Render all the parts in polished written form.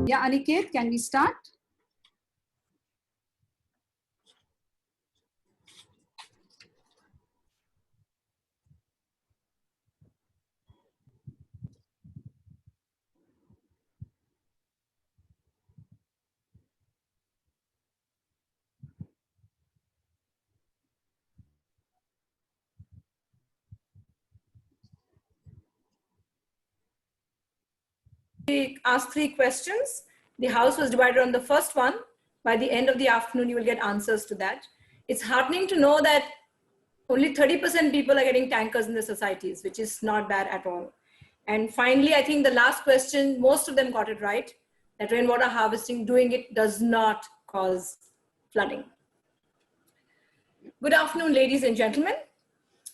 Yeah, Aniket, can we start? We asked 3 questions. The house was divided on the first one. By the end of the afternoon, you will get answers to that. It's heartening to know that only 30% people are getting tankers in the societies, which is not bad at all. And finally, I think the last question, most of them got it right, that rainwater harvesting, doing it does not cause flooding. Good afternoon, ladies and gentlemen.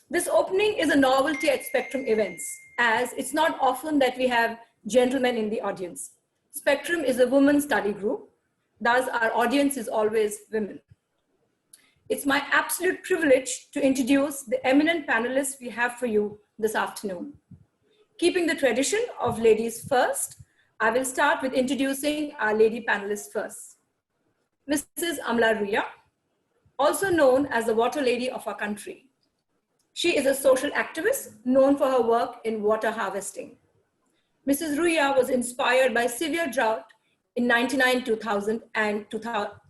This opening is a novelty at Spectrum events, as it's not often that we have gentlemen in the audience. Spectrum is a women's study group, thus our audience is always women. It's my absolute privilege to introduce the eminent panelists we have for you this afternoon. Keeping the tradition of ladies first, I will start with introducing our lady panelists first. Mrs. Amla Ruia, also known as the water lady of our country. She is a social activist known for her work in water harvesting. Mrs. Ruia was inspired by severe drought in 1999, 2000,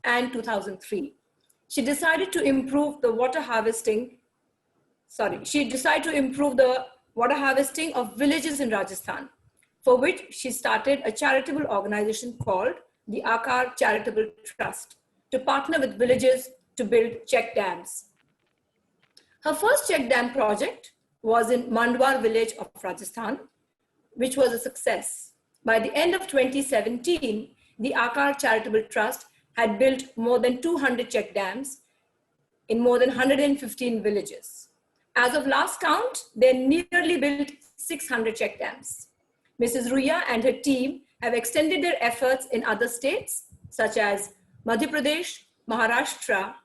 and 2003. She decided to improve the water harvesting of villages in Rajasthan, for which she started a charitable organization called the Akar Charitable Trust to partner with villages to build check dams. Her first check dam project was in Mandwar village of Rajasthan, which was a success. By the end of 2017, the Akar Charitable Trust had built more than 200 check dams in more than 115 villages. As of last count, they nearly built 600 check dams. Mrs. Ruia and her team have extended their efforts in other states, such as Madhya Pradesh, Maharashtra,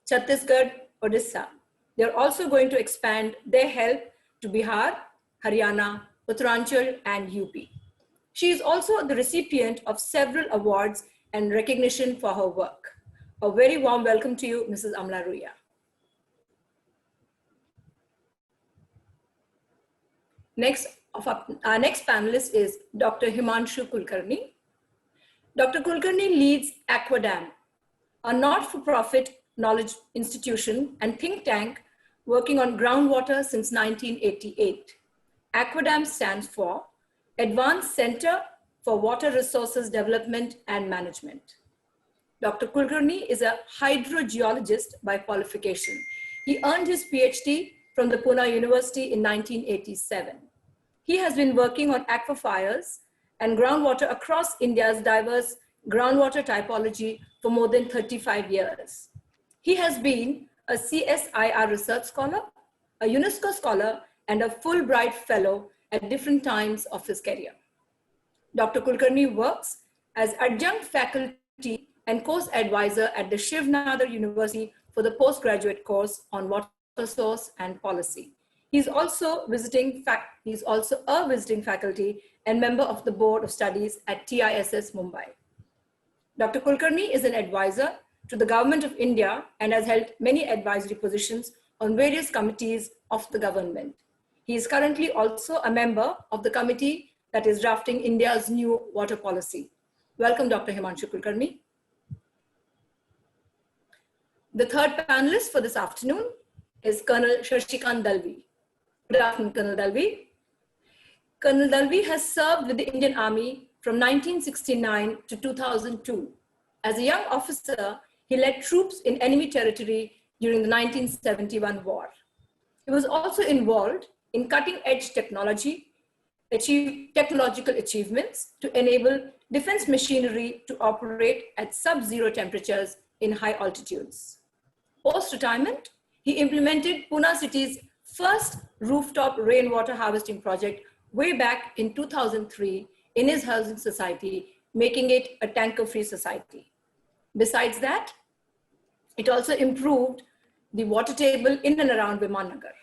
Chhattisgarh, Odisha. They're also going to expand their help to Bihar, Haryana, Uttaranchal, and UP. She is also the recipient of several awards and recognition for her work. A very warm welcome to you, Mrs. Amla Ruia. Our next panelist is Dr. Himanshu Kulkarni. Dr. Kulkarni leads Aquadam, a not-for-profit knowledge institution and think tank working on groundwater since 1988. Aquadam stands for Advanced Center for Water Resources Development and Management. Dr. Kulkarni is a hydrogeologist by qualification. He earned his PhD from the Pune University in 1987. He has been working on aquifers and groundwater across India's diverse groundwater typology for more than 35 years. He has been a CSIR research scholar, a UNESCO scholar, and a Fulbright fellow at different times of his career. Dr. Kulkarni works as adjunct faculty and course advisor at the Shiv Nadar University for the postgraduate course on water source and policy. He's also a visiting faculty and member of the Board of Studies at TISS Mumbai. Dr. Kulkarni is an advisor to the Government of India and has held many advisory positions on various committees of the government. He is currently also a member of the committee that is drafting India's new water policy. Welcome, Dr. Himanshu Kulkarni. The third panelist for this afternoon is Colonel Shashikant Dalvi. Good afternoon, Colonel Dalvi. Colonel Dalvi has served with the Indian Army from 1969 to 2002. As a young officer, he led troops in enemy territory during the 1971 war. He was also involved in cutting-edge technological achievements to enable defense machinery to operate at sub-zero temperatures in high altitudes. Post-retirement, he implemented Pune city's first rooftop rainwater harvesting project way back in 2003 in his housing society, making it a tanker-free society. Besides that, it also improved the water table in and around Vimannagar.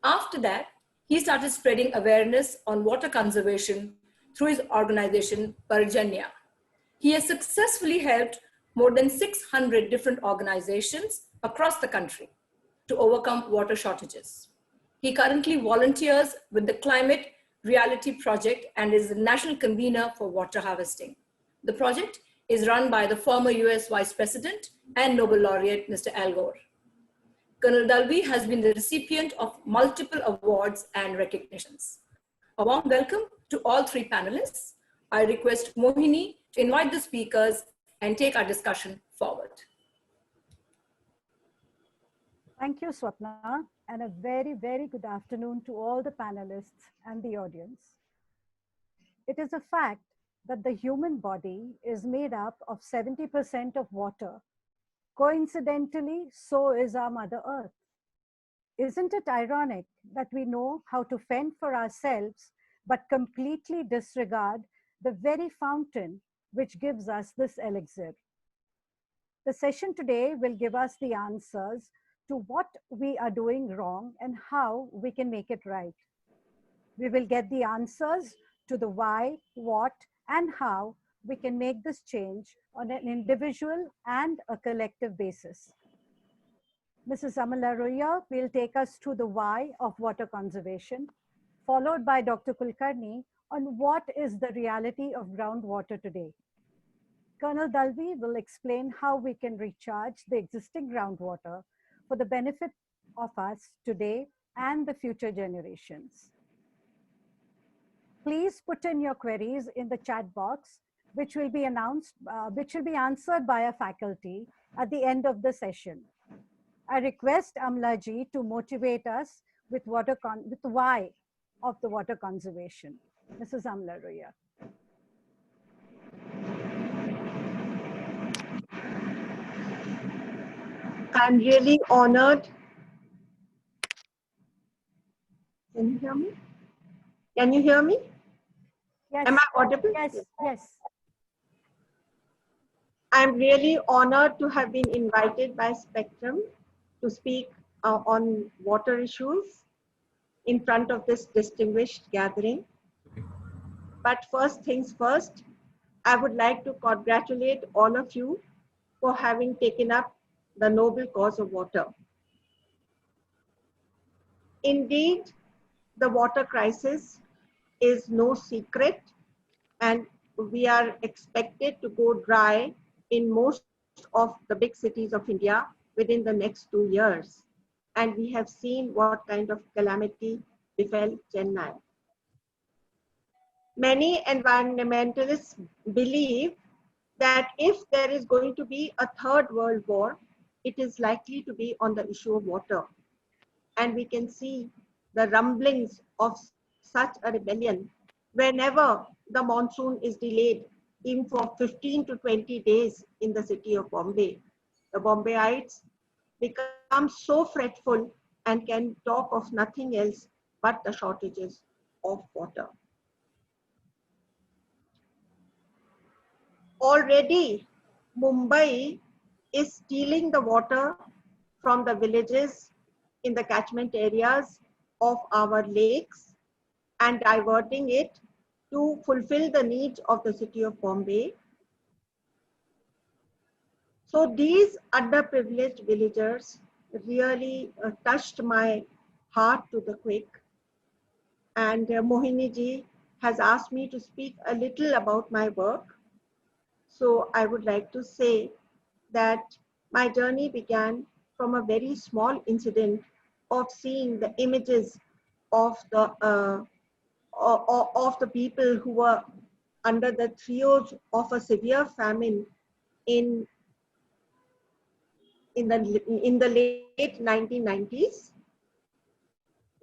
After that, he started spreading awareness on water conservation through his organization, Parjanya. He has successfully helped more than 600 different organizations across the country to overcome water shortages. He currently volunteers with the Climate Reality Project and is the national convener for water harvesting. The project is run by the former US Vice President and Nobel laureate, Mr. Al Gore. Colonel Dalvi has been the recipient of multiple awards and recognitions. A warm welcome to all three panelists. I request Mohini to invite the speakers and take our discussion forward. Thank you, Swapna, and a very, very good afternoon to all the panelists and the audience. It is a fact that the human body is made up of 70% of water. Coincidentally, so is our Mother Earth. Isn't it ironic that we know how to fend for ourselves, but completely disregard the very fountain which gives us this elixir? The session today will give us the answers to what we are doing wrong and how we can make it right. We will get the answers to the why, what, and how we can make this change on an individual and a collective basis. Mrs. Amla Ruia will take us through the why of water conservation, followed by Dr. Kulkarni on what is the reality of groundwater today. Colonel Dalvi will explain how we can recharge the existing groundwater for the benefit of us today and the future generations. Please put in your queries in the chat box, which will be answered by a faculty at the end of the session. I request Amla ji to motivate us with the why of the water conservation. Mrs. Amla Ruia. I'm really honored. Can you hear me? Can you hear me? Yes. Am I audible? Yes, yes. I'm really honored to have been invited by Spectrum to speak on water issues in front of this distinguished gathering. But first things first, I would like to congratulate all of you for having taken up the noble cause of water. Indeed, the water crisis is no secret, and we are expected to go dry in most of the big cities of India within the next 2 years. And we have seen what kind of calamity befell Chennai. Many environmentalists believe that if there is going to be a third world war, it is likely to be on the issue of water. And we can see the rumblings of such a rebellion whenever the monsoon is delayed, even for 15 to 20 days in the city of Bombay. The Bombayites become so fretful and can talk of nothing else but the shortages of water. Already, Mumbai is stealing the water from the villages in the catchment areas of our lakes and diverting it to fulfill the needs of the city of Bombay. So these underprivileged villagers really touched my heart to the quick. And Mohini ji has asked me to speak a little about my work. So I would like to say that my journey began from a very small incident of seeing the images of the people who were under the throes of a severe famine in the late 1990s.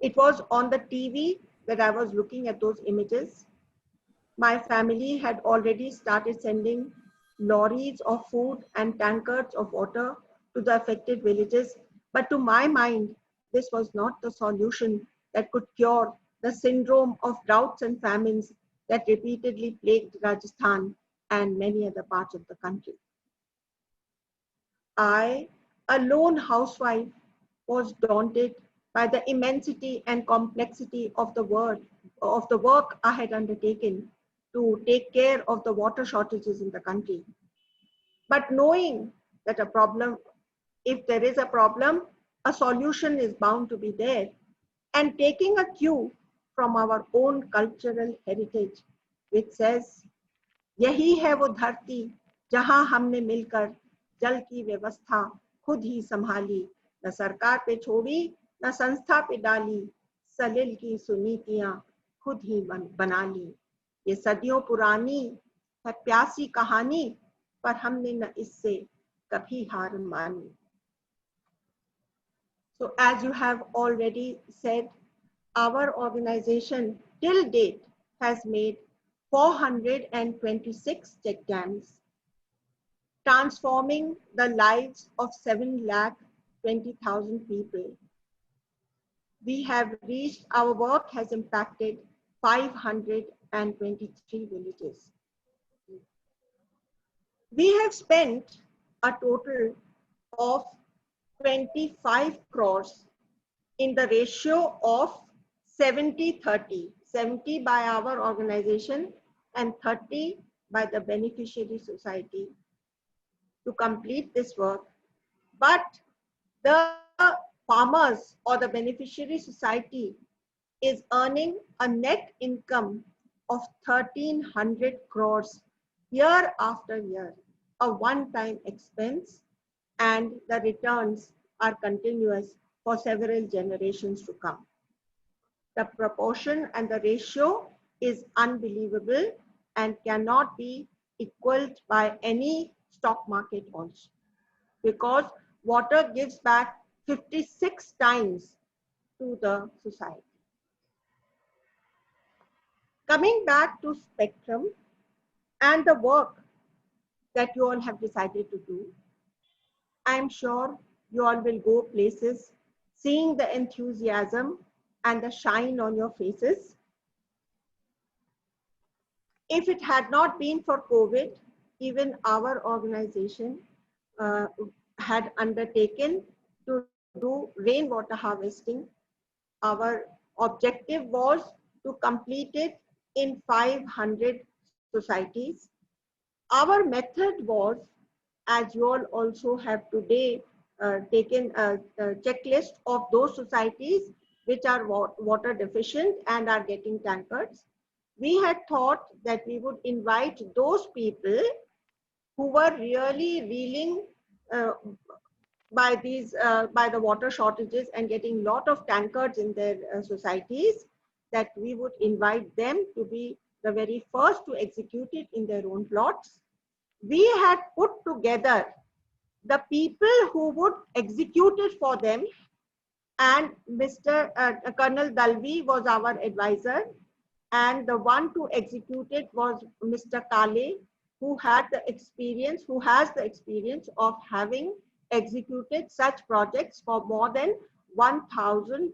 It was on the TV that I was looking at those images. My family had already started sending lorries of food and tankers of water to the affected villages. But to my mind, this was not the solution that could cure the syndrome of droughts and famines that repeatedly plagued Rajasthan and many other parts of the country. I, a lone housewife, was daunted by the immensity and complexity of the work I had undertaken to take care of the water shortages in the country. But knowing that a problem, if there is a problem, a solution is bound to be there, and taking a cue from our own cultural heritage, which says, यही है वो धरती जहां हमने मिलकर जल की व्यवस्था खुद ही संभाली, न सरकार पे छोड़ी न संस्था पे डाली, सलिल की सुनीतियां खुद ही बना ली। ये सदियों पुरानी है प्यासी कहानी, पर हमने न इससे कभी हार मानी। So as you have already said, our organization till date has made 426 check dams, transforming the lives of 7,20,000 people. We have reached, our work has impacted 523 villages. We have spent a total of 25 crores in the ratio of 70-30, 70 by our organization and 30 by the beneficiary society to complete this work. But the farmers or the beneficiary society is earning a net income of 1,300 crores year after year, a one-time expense, and the returns are continuous for several generations to come. The proportion and the ratio is unbelievable and cannot be equaled by any stock market also, because water gives back 56 times to the society. Coming back to Spectrum and the work that you all have decided to do, I'm sure you all will go places seeing the enthusiasm and the shine on your faces. If it had not been for COVID, even our organization had undertaken to do rainwater harvesting. Our objective was to complete it in 500 societies. Our method was, as you all also have today taken a checklist of those societies which are water deficient and are getting tankards. We had thought that we would invite those people who were really reeling by the water shortages and getting lot of tankards in their societies, that we would invite them to be the very first to execute it in their own plots. We had put together the people who would execute it for them, and Mr. Colonel Dalvi was our advisor, and the one to execute it was Mr. Kale, who has the experience of having executed such projects for more than 1,000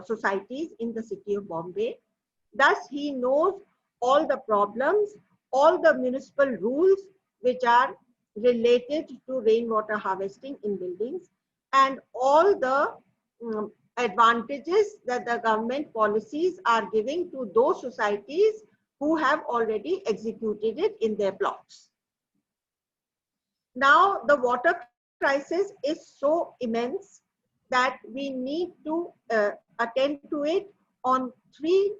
societies in the city of Bombay. Thus, he knows all the problems, all the municipal rules which are related to rainwater harvesting in buildings, and all the advantages that the government policies are giving to those societies who have already executed it in their plots. Now, the water crisis is so immense that we need to attend to it on three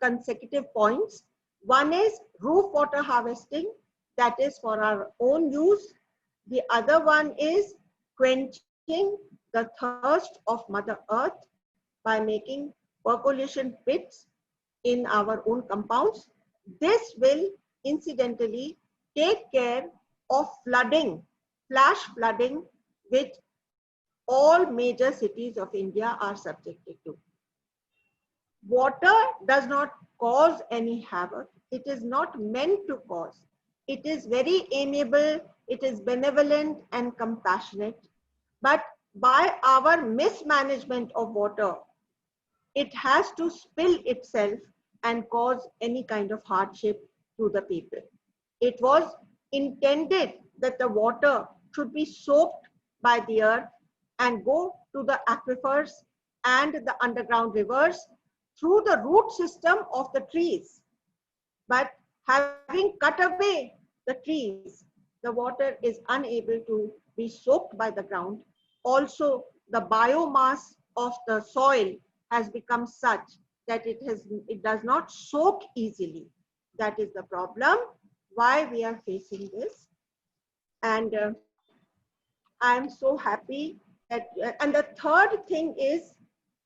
consecutive points. One is roof water harvesting, that is for our own use. The other one is quenching the thirst of Mother Earth by making percolation pits in our own compounds. This will incidentally take care of flooding, flash flooding, which all major cities of India are subjected to. Water does not cause any havoc. It is not meant to cause. It is very amiable, it is benevolent and compassionate. But by our mismanagement of water, it has to spill itself and cause any kind of hardship to the people. It was intended that the water should be soaked by the earth and go to the aquifers and the underground rivers through the root system of the trees. But having cut away the trees, the water is unable to be soaked by the ground. Also, the biomass of the soil has become such that it does not soak easily. That is the problem why we are facing this. And I am so happy that, and the third thing is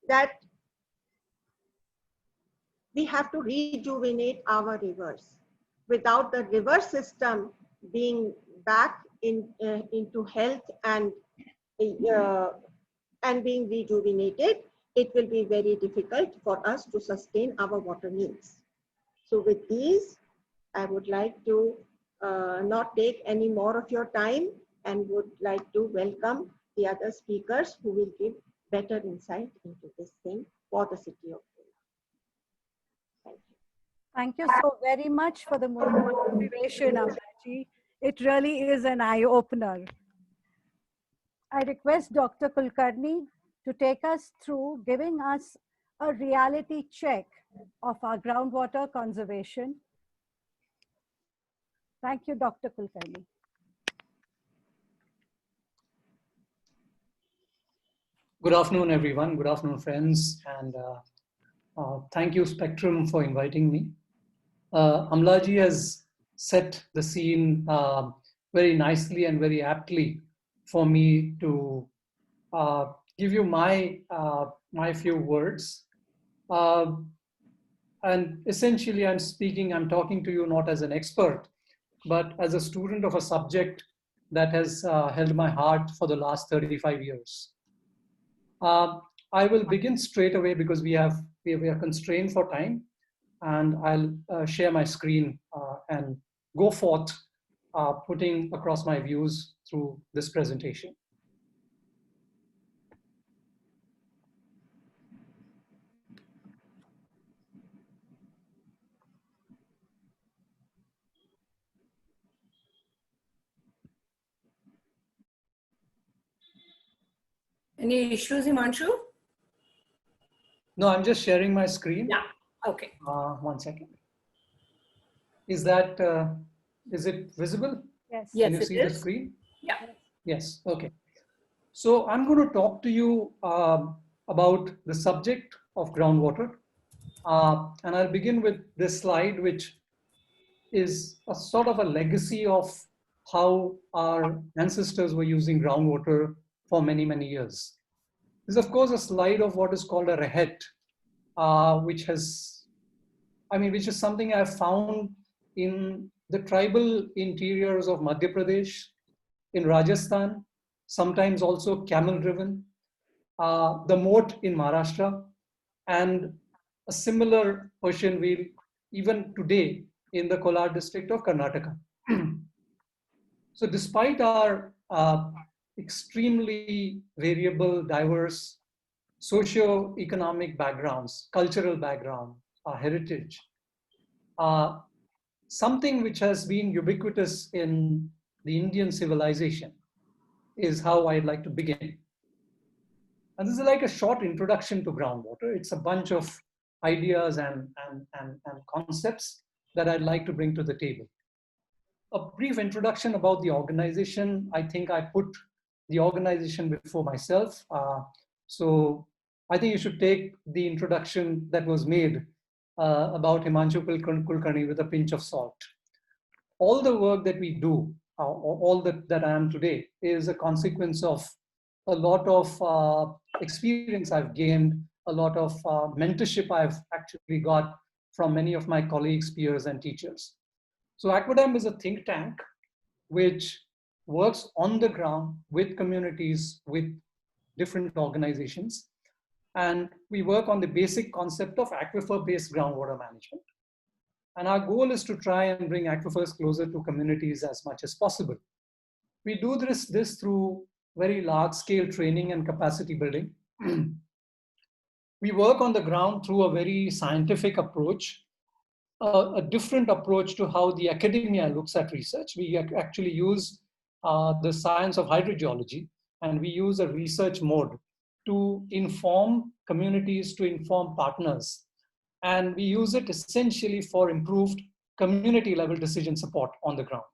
that we have to rejuvenate our rivers. Without the river system being back into health uh, and being rejuvenated, it will be very difficult for us to sustain our water needs. So with these, I would like to not take any more of your time and would like to welcome the other speakers who will give better insight into this thing for the city of Pune. Thank you. Thank you so very much for the motivation, Amlaji. It really is an eye-opener. I request Dr. Kulkarni to take us through giving us a reality check of our groundwater conservation. Thank you, Dr. Kulkarni. Good afternoon, everyone. Good afternoon, friends. And thank you, Spectrum, for inviting me. Amlaji has set the scene very nicely and very aptly for me to give you my few words. And essentially, I'm talking to you not as an expert, but as a student of a subject that has held my heart for the last 35 years. I will begin straight away because we are constrained for time, and I'll share my screen and go forth putting across my views through this presentation. Any issues, Himanshu? No, I'm just sharing my screen. Yeah, okay. 1 second. Is it visible? Yes. Can Yes, you see the screen? Yeah. Yes, okay. So I'm going to talk to you about the subject of groundwater. And I'll begin with this slide, which is a sort of a legacy of how our ancestors were using groundwater for many, many years. This is, of course, a slide of what is called a rehet, which is something I've found in the tribal interiors of Madhya Pradesh, in Rajasthan, sometimes also camel-driven, the moat in Maharashtra, and a similar Persian wheel even today in the Kolar district of Karnataka. So despite our extremely variable, diverse socio-economic backgrounds, cultural background, heritage, something which has been ubiquitous in the Indian civilization is how I'd like to begin. And this is like a short introduction to groundwater. It's a bunch of ideas and concepts that I'd like to bring to the table. A brief introduction about the organization. I think I put the organization before myself. So I think you should take the introduction that was made about Himanshu Kulkarni with a pinch of salt. All the work that we do, all that I am today, is a consequence of a lot of experience I've gained, a lot of mentorship I've actually got from many of my colleagues, peers, and teachers. So Aquadam is a think tank which works on the ground with communities, with different organizations. And we work on the basic concept of aquifer-based groundwater management. And our goal is to try and bring aquifers closer to communities as much as possible. We do this through very large-scale training and capacity building. We work on the ground through a very scientific approach, a different approach to how the academia looks at research. We actually use the science of hydrogeology, and we use a research mode to inform communities, to inform partners. And we use it essentially for improved community level decision support on the ground.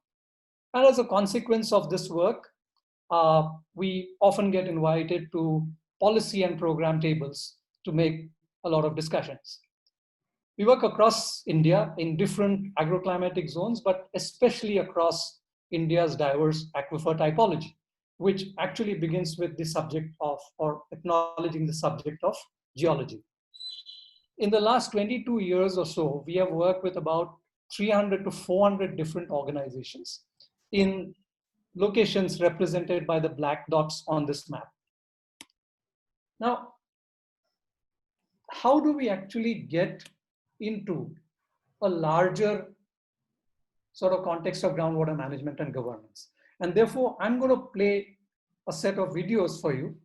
And as a consequence of this work, we often get invited to policy and program tables to make a lot of discussions. We work across India in different agroclimatic zones, but especially across India's diverse aquifer typology, which actually begins with the subject of, or acknowledging the subject of geology. In the last 22 years or so, we have worked with about 300 to 400 different organizations in locations represented by the black dots on this map. Now, how do we actually get into a larger sort of context of groundwater management and governance? And therefore, I'm going to play a set of videos for you,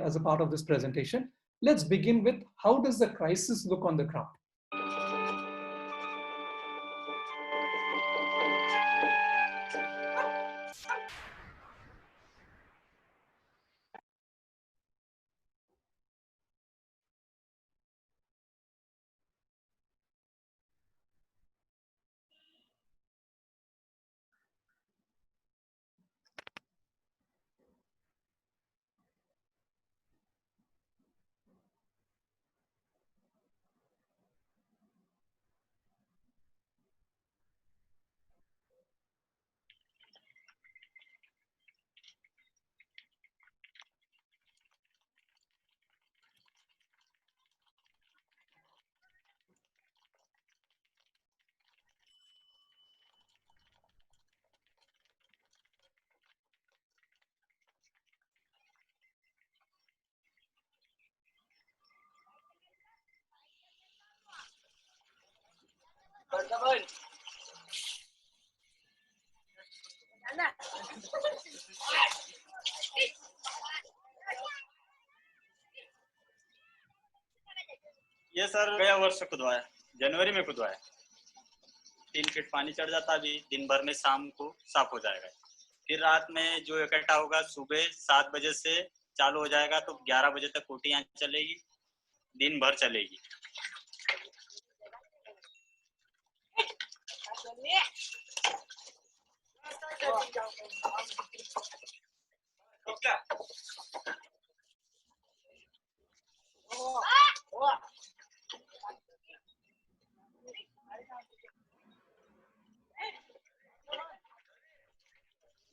as a part of this presentation. Let's begin with, how does the crisis look on the ground? ये sir गया वर्ष खुदवाया, जनवरी में खुदवाया। 3 feet पानी चढ़ जाता, अभी दिन भर में शाम को साफ हो जाएगा। फिर रात में जो इकट्ठा होगा सुबह 7 बजे से चालू हो जाएगा, तो 11 बजे तक कोटी यहाँ चलेगी, दिन भर चलेगी।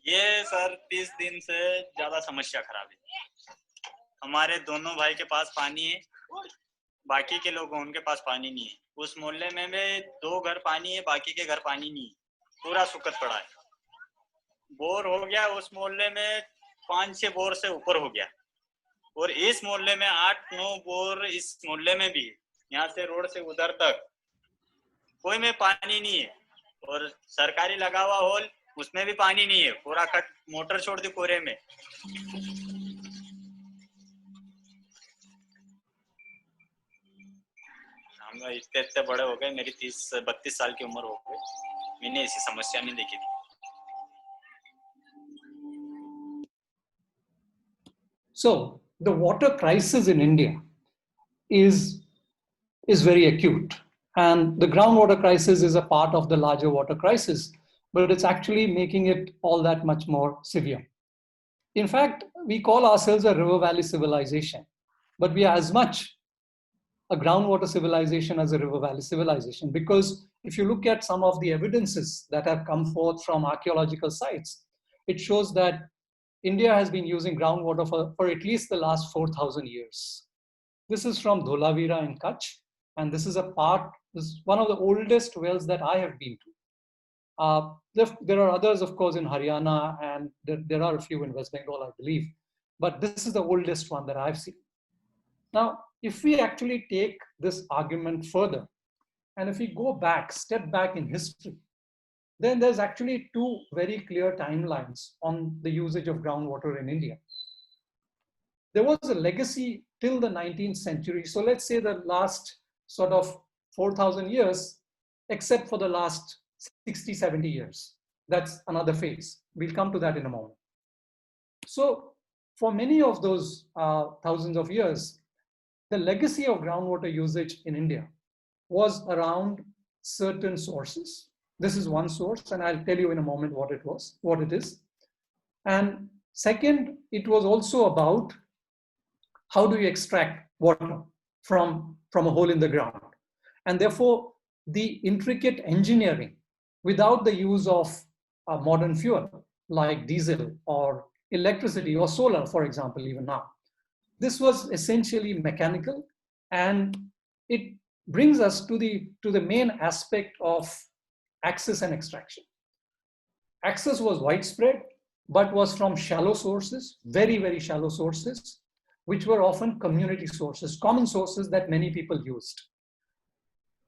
ये सर 30 दिन से ज्यादा समस्या खराब है। हमारे दोनों भाई के पास पानी है, बाकी के लोग उनके पास पानी नहीं है। उस मोहल्ले में 2 घर पानी है, बाकी के घर पानी नहीं है, पूरा सुकत पड़ा है। बोर हो गया उस मोहल्ले में, 5-6 बोर से ऊपर हो गया, और इस मोहल्ले में 8-9 बोर इस मोहल्ले में भी, यहाँ से रोड से उधर तक कोई में पानी नहीं है। और सरकारी लगा हुआ होल, उसमें भी पानी नहीं है, पूरा कट मोटर छोड़ दी कोरे में। हम इतने बड़े हो गए, मेरी 30-32 साल की उम्र हो गई, मैंने ऐसी समस्या नहीं देखी थी। So the water crisis in India is very acute, and the groundwater crisis is a part of the larger water crisis, but it's actually making it all that much more severe. In fact, we call ourselves a river valley civilization, but we are as much a groundwater civilization as a river valley civilization, because if you look at some of the evidences that have come forth from archaeological sites, it shows that India has been using groundwater for at least the last 4,000 years. This is from Dholavira in Kutch, and this is one of the oldest wells that I have been to. There are others, of course, in Haryana, and there are a few in West Bengal, I believe, but this is the oldest one that I've seen. Now, if we actually take this argument further, and if we step back in history, then there's actually 2 very clear timelines on the usage of groundwater in India. There was a legacy till the 19th century. So let's say the last sort of 4,000 years, except for the last 60, 70 years. That's another phase. We'll come to that in a moment. So for many of those thousands of years, the legacy of groundwater usage in India was around certain sources. This is one source, and I'll tell you in a moment what it is. And second, it was also about how do you extract water from a hole in the ground. And therefore, the intricate engineering without the use of a modern fuel like diesel or electricity or solar, for example, even now. This was essentially mechanical, and it brings us to the main aspect of access and extraction. Access was widespread, but was from shallow sources, very, very shallow sources, which were often community sources, common sources that many people used.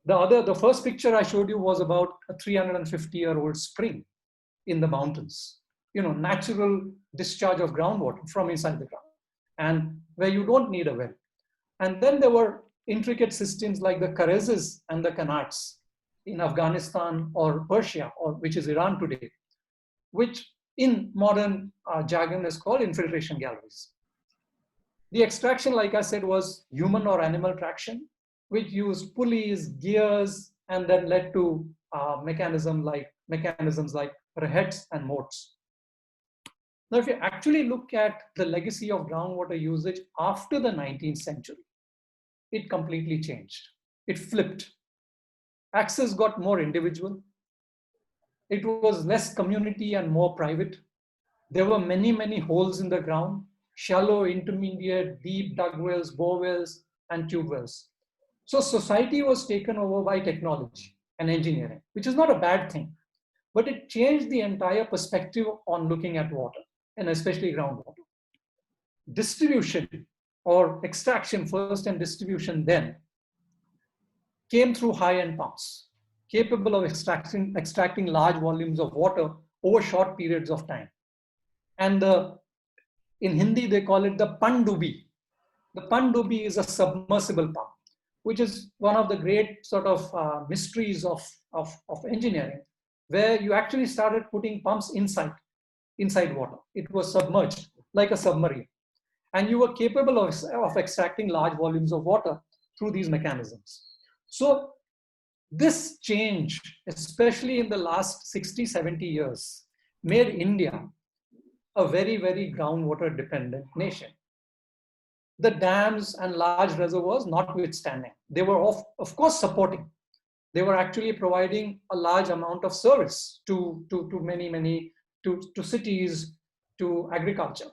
The first picture I showed you was about a 350-year-old spring in the mountains, natural discharge of groundwater from inside the ground, and where you don't need a well. And then there were intricate systems like the Karezes and the Kanats in Afghanistan or Persia, or which is Iran today, which in modern jargon is called infiltration galleries. The extraction, like I said, was human or animal traction, which used pulleys, gears, and then led to mechanisms like rehets and moats. Now, if you actually look at the legacy of groundwater usage after the 19th century, it completely changed. It flipped. Access got more individual. It was less community and more private. There were many, many holes in the ground, shallow, intermediate, deep dug wells, bore wells, and tube wells. So society was taken over by technology and engineering, which is not a bad thing, but it changed the entire perspective on looking at water, and especially groundwater. Distribution or extraction first and distribution then came through high-end pumps, capable of extracting large volumes of water over short periods of time. And in Hindi, they call it the pandubi. The pandubi is a submersible pump, which is one of the great sort of mysteries of engineering, where you actually started putting pumps inside water. It was submerged like a submarine. And you were capable of extracting large volumes of water through these mechanisms. So this change, especially in the last 60, 70 years, made India a very, very groundwater dependent nation. The dams and large reservoirs notwithstanding, they were of course supporting. They were actually providing a large amount of service to cities, to agriculture.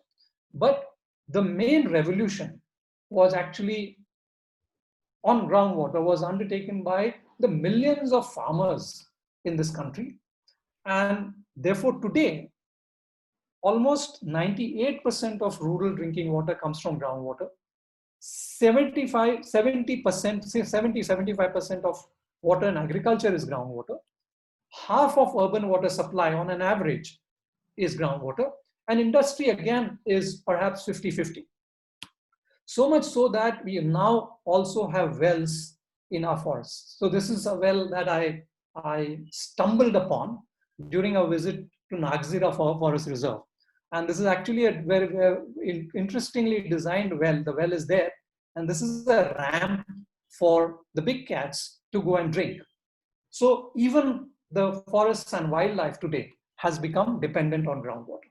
But the main revolution was actually on groundwater, was undertaken by the millions of farmers in this country. And therefore today, almost 98% of rural drinking water comes from groundwater. 75% of water in agriculture is groundwater. Half of urban water supply on an average is groundwater. And industry again is perhaps 50-50. So much so that we now also have wells in our forests. So this is a well that I stumbled upon during a visit to Nagzira Forest Reserve. And this is actually a very, very interestingly designed well. The well is there. And this is a ramp for the big cats to go and drink. So even the forests and wildlife today has become dependent on groundwater.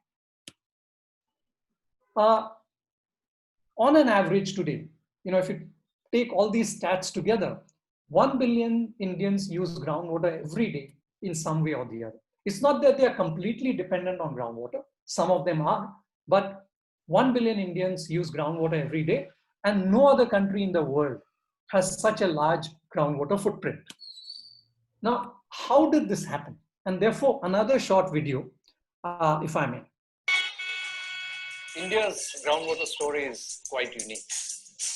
On an average today, if you take all these stats together, 1 billion Indians use groundwater every day in some way or the other. It's not that they are completely dependent on groundwater. Some of them are, but 1 billion Indians use groundwater every day, and no other country in the world has such a large groundwater footprint. Now, how did this happen? And therefore, another short video, if I may. India's groundwater story is quite unique.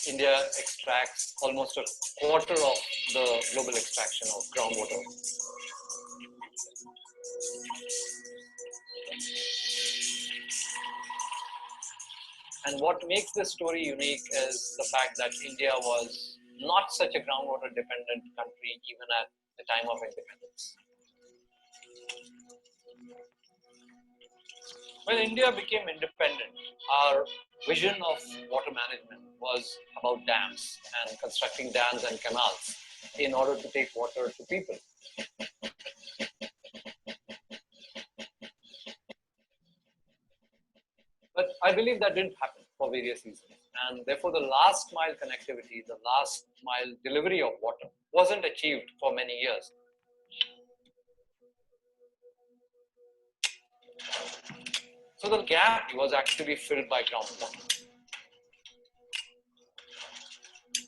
India extracts almost a quarter of the global extraction of groundwater. And what makes this story unique is the fact that India was not such a groundwater dependent country even at the time of independence. When India became independent, our vision of water management was about dams and constructing dams and canals in order to take water to people. I believe that didn't happen for various reasons. And therefore, the last mile connectivity, the last mile delivery of water wasn't achieved for many years. So the gap was actually filled by groundwater.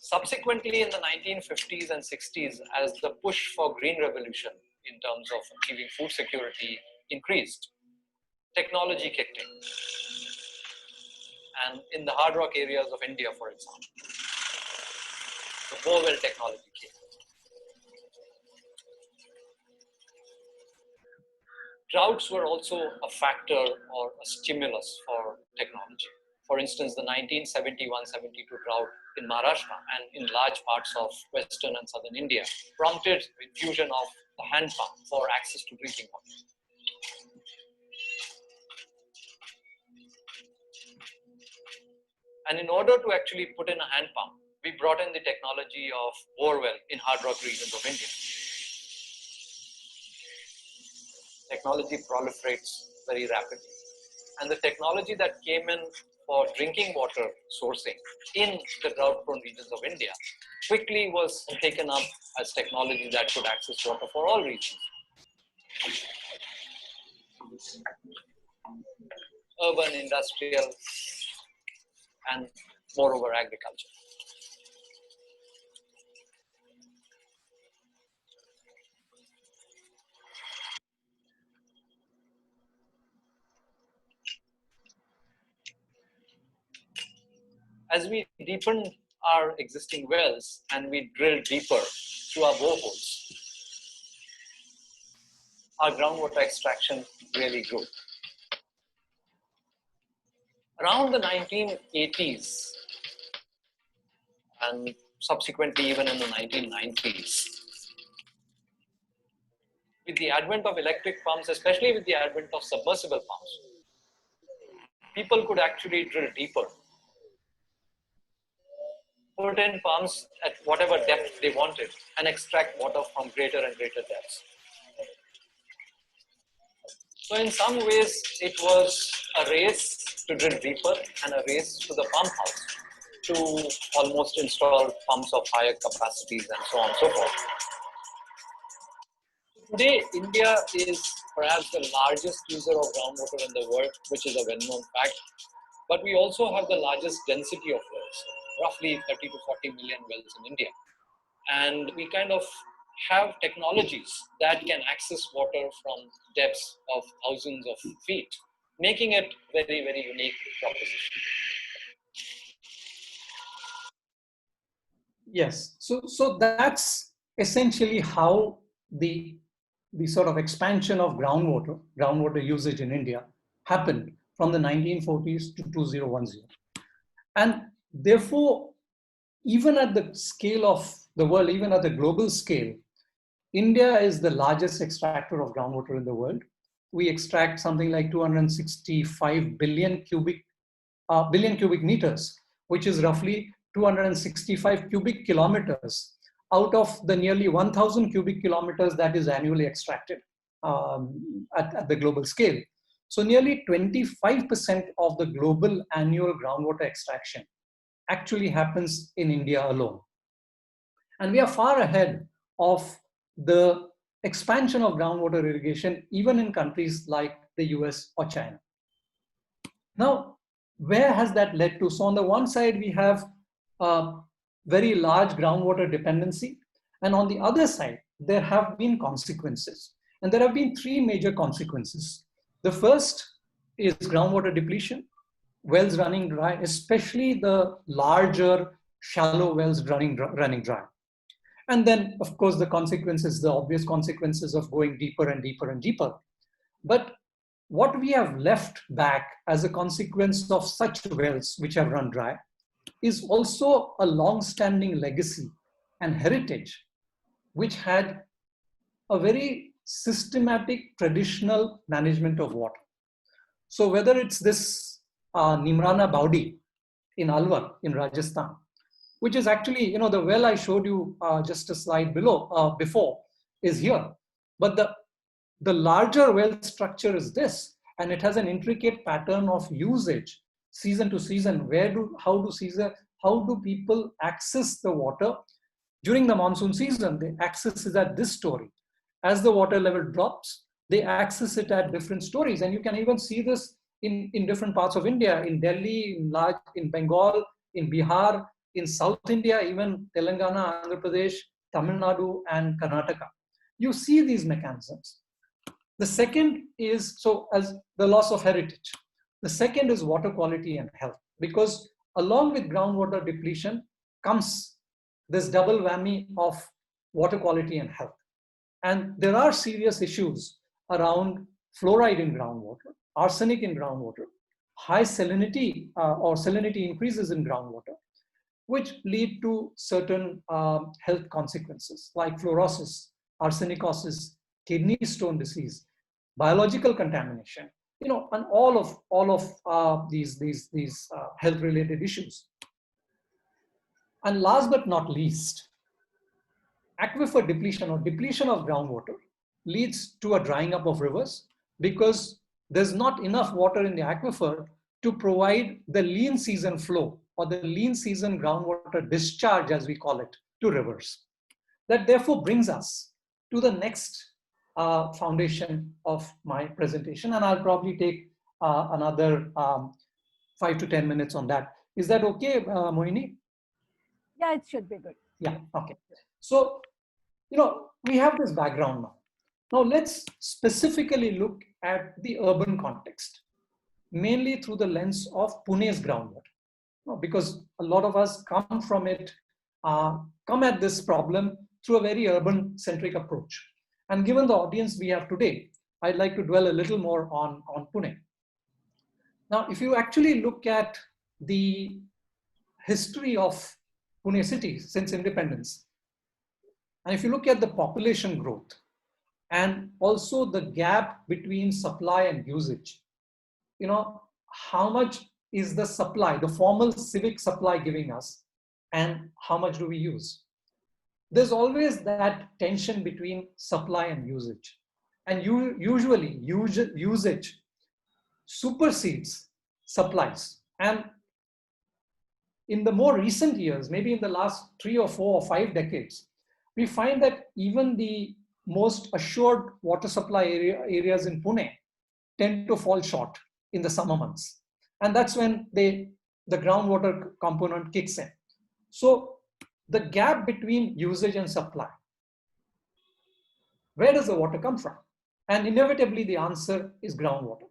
Subsequently, in the 1950s and 60s, as the push for green revolution in terms of achieving food security increased, technology kicked in. And in the hard rock areas of India, for example, the borewell technology came in. Droughts were also a factor or a stimulus for technology. For instance, the 1971-72 drought in Maharashtra and in large parts of western and southern India prompted the infusion of the hand pump for access to drinking water. And in order to actually put in a hand pump, we brought in the technology of borewell in hard rock regions of India. Technology proliferates very rapidly. And the technology that came in for drinking water sourcing in the drought-prone regions of India quickly was taken up as technology that could access water for all regions. Urban, industrial, and moreover agriculture. As we deepened our existing wells and we drilled deeper through our boreholes, our groundwater extraction really grew. Around the 1980s and subsequently even in the 1990s, with the advent of electric pumps, especially with the advent of submersible pumps, people could actually drill deeper, put in pumps at whatever depth they wanted, and extract water from greater and greater depths. So in some ways, it was a race to drill deeper and a race to the pump house to almost install pumps of higher capacities and so on and so forth. Today, India is perhaps the largest user of groundwater in the world, which is a well-known fact. But we also have the largest density of wells, roughly 30 to 40 million wells in India. And we kind of have technologies that can access water from depths of thousands of feet, making it very, very unique proposition. Yes, so that's essentially how the sort of expansion of groundwater usage in India happened from the 1940s to 2010. And therefore, even at the scale of the world, even at the global scale, India is the largest extractor of groundwater in the world. We extract something like 265 billion cubic meters, which is roughly 265 cubic kilometers out of the nearly 1,000 cubic kilometers that is annually extracted at the global scale. So nearly 25% of the global annual groundwater extraction actually happens in India alone. And we are far ahead of the expansion of groundwater irrigation, even in countries like the US or China. Now, where has that led to? So on the one side, we have a very large groundwater dependency. And on the other side, there have been consequences. And there have been three major consequences. The first is groundwater depletion, wells running dry, especially the larger, shallow wells running dry. And then, of course, the consequences, the obvious consequences of going deeper and deeper and deeper. But what we have left back as a consequence of such wells which have run dry is also a long-standing legacy and heritage, which had a very systematic traditional management of water. So whether it's this Nimrana Baudi in Alwar in Rajasthan, which is actually, the well I showed you just a slide before is here. But the larger well structure is this, and it has an intricate pattern of usage season to season, how do people access the water? During the monsoon season, the access is at this story. As the water level drops, they access it at different stories. And you can even see this in different parts of India, in Delhi, in Bengal, in Bihar, in South India, even Telangana, Andhra Pradesh, Tamil Nadu, and Karnataka. You see these mechanisms. The second is, so as the loss of heritage. The second is water quality and health, because along with groundwater depletion comes this double whammy of water quality and health. And there are serious issues around fluoride in groundwater, arsenic in groundwater, high salinity or salinity increases in groundwater, which lead to certain health consequences like fluorosis, arsenicosis, kidney stone disease, biological contamination, and all of these health-related issues. And last but not least, aquifer depletion or depletion of groundwater leads to a drying up of rivers because there's not enough water in the aquifer to provide the lean season flow or the lean season groundwater discharge, as we call it, to rivers. That therefore brings us to the next foundation of my presentation, and I'll probably take another 5 to 10 minutes on that. Is that okay, Mohini? Yeah, it should be good. Yeah, okay. So, we have this background now. Now let's specifically look at the urban context, mainly through the lens of Pune's groundwater. Because a lot of us come from it, come at this problem through a very urban-centric approach. And given the audience we have today, I'd like to dwell a little more on Pune. Now, if you actually look at the history of Pune city since independence, and if you look at the population growth and also the gap between supply and usage, how much is the supply, the formal civic supply giving us, and how much do we use? There's always that tension between supply and usage. And usually usage supersedes supplies. And in the more recent years, maybe in the last 3 or 4 or 5 decades, we find that even the most assured water supply areas in Pune tend to fall short in the summer months. And that's when the groundwater component kicks in. So the gap between usage and supply, where does the water come from? And inevitably the answer is groundwater.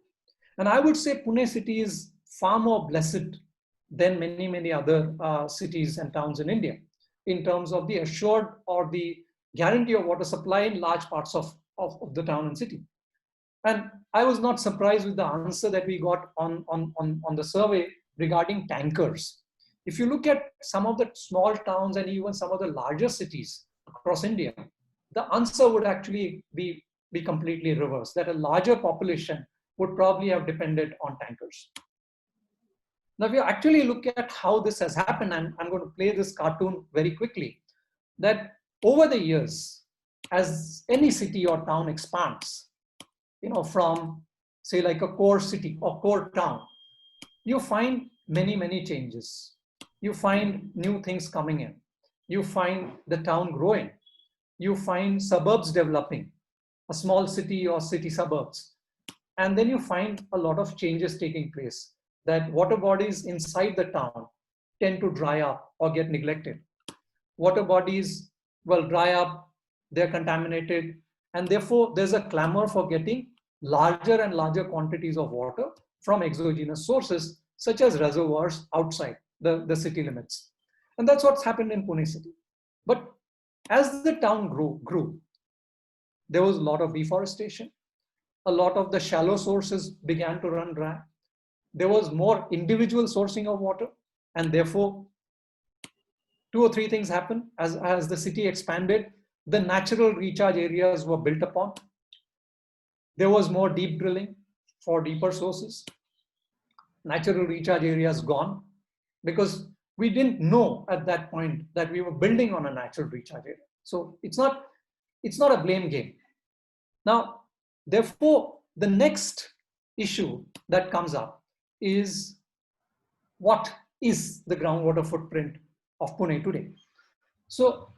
And I would say Pune city is far more blessed than many, many other cities and towns in India in terms of the assured or the guarantee of water supply in large parts of the town and city. And I was not surprised with the answer that we got on the survey regarding tankers. If you look at some of the small towns and even some of the larger cities across India, the answer would actually be completely reversed, that a larger population would probably have depended on tankers. Now, if you actually look at how this has happened, and I'm going to play this cartoon very quickly, that over the years, as any city or town expands, from say like a core city or core town, you find many, many changes. You find new things coming in. You find the town growing. You find suburbs developing, a small city or city suburbs. And then you find a lot of changes taking place, that water bodies inside the town tend to dry up or get neglected. Water bodies will dry up, they're contaminated, and therefore there's a clamor for getting larger and larger quantities of water from exogenous sources, such as reservoirs outside the city limits. And that's what's happened in Pune city. But as the town grew, there was a lot of deforestation. A lot of the shallow sources began to run dry. There was more individual sourcing of water, and therefore 2 or 3 things happened. As the city expanded, the natural recharge areas were built upon. There was more deep drilling for deeper sources. Natural recharge areas gone, because we didn't know at that point that we were building on a natural recharge area. So it's not a blame game. Now, therefore, the next issue that comes up is what is the groundwater footprint of Pune today. So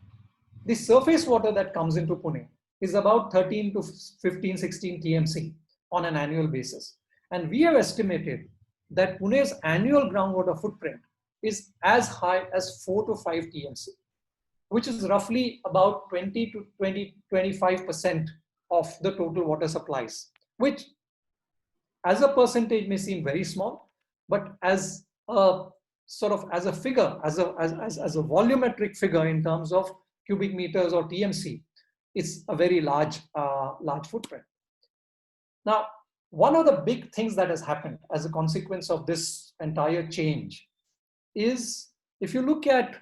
the surface water that comes into Pune is about 13 to 15, 16 TMC on an annual basis. And we have estimated that Pune's annual groundwater footprint is as high as 4 to 5 TMC, which is roughly about 20 to 25% of the total water supplies, which as a percentage may seem very small, but as a sort of as a figure, as a volumetric figure in terms of cubic meters or TMC, it's a very large footprint. Now, one of the big things that has happened as a consequence of this entire change is, if you look at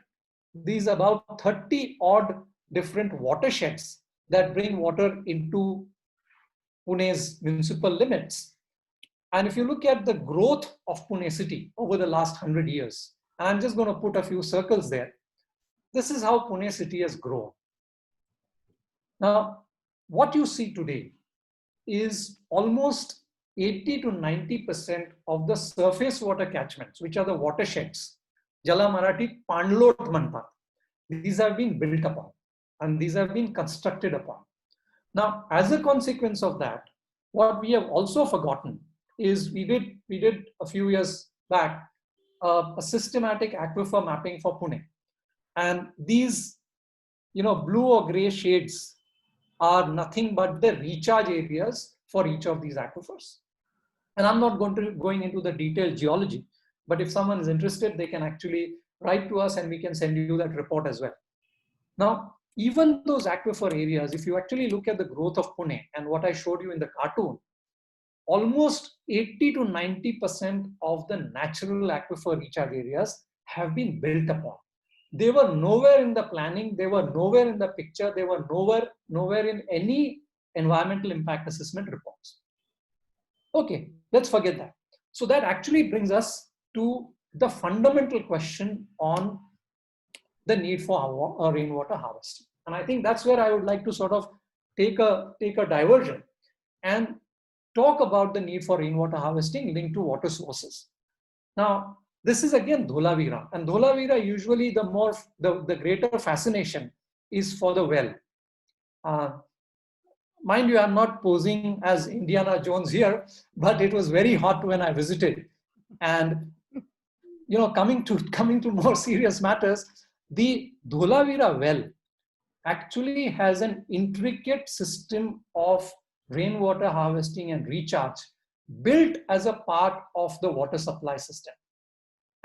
these about 30 odd different watersheds that bring water into Pune's municipal limits. And if you look at the growth of Pune city over the last 100 years, and I'm just going to put a few circles there, this is how Pune city has grown. Now, what you see today is almost 80 to 90% of the surface water catchments, which are the watersheds, Jala Marathi Pandlot Manpat. These have been built upon and these have been constructed upon. Now, as a consequence of that, what we have also forgotten is we did a few years back a systematic aquifer mapping for Pune. And these, blue or gray shades are nothing but the recharge areas for each of these aquifers. And I'm not going into the detailed geology, but if someone is interested, they can actually write to us and we can send you that report as well. Now, even those aquifer areas, if you actually look at the growth of Pune and what I showed you in the cartoon, almost 80 to 90% of the natural aquifer recharge areas have been built upon. They were nowhere in the planning, they were nowhere in the picture, they were nowhere in any environmental impact assessment reports. Okay, let's forget that. So that actually brings us to the fundamental question on the need for rainwater harvesting. And I think that's where I would like to sort of take a diversion and talk about the need for rainwater harvesting linked to water sources. Now, this is again Dholavira, and Dholavira usually the greater fascination is for the well. Mind you, I'm not posing as Indiana Jones here, but it was very hot when I visited. And coming to more serious matters, the Dholavira well actually has an intricate system of rainwater harvesting and recharge built as a part of the water supply system.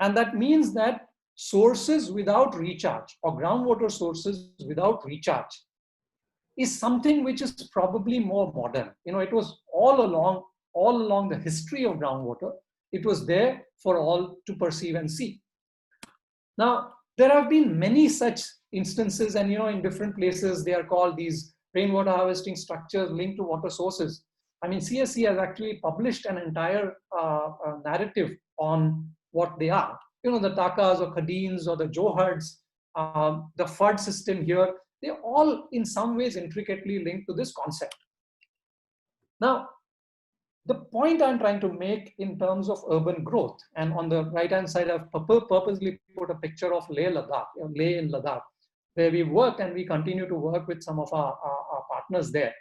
And that means that sources without recharge or groundwater sources without recharge is something which is probably more modern. It was all along the history of groundwater. It was there for all to perceive and see. Now, there have been many such instances, and in different places they are called these rainwater harvesting structures linked to water sources. I mean, CSC has actually published an entire narrative on what they are. The Takas or Khadins or the Johards, the FUD system here, they're all in some ways intricately linked to this concept. Now, the point I'm trying to make in terms of urban growth, and on the right-hand side, I've purposely put a picture of Leh in Ladakh, where we work and we continue to work with some of our partners there.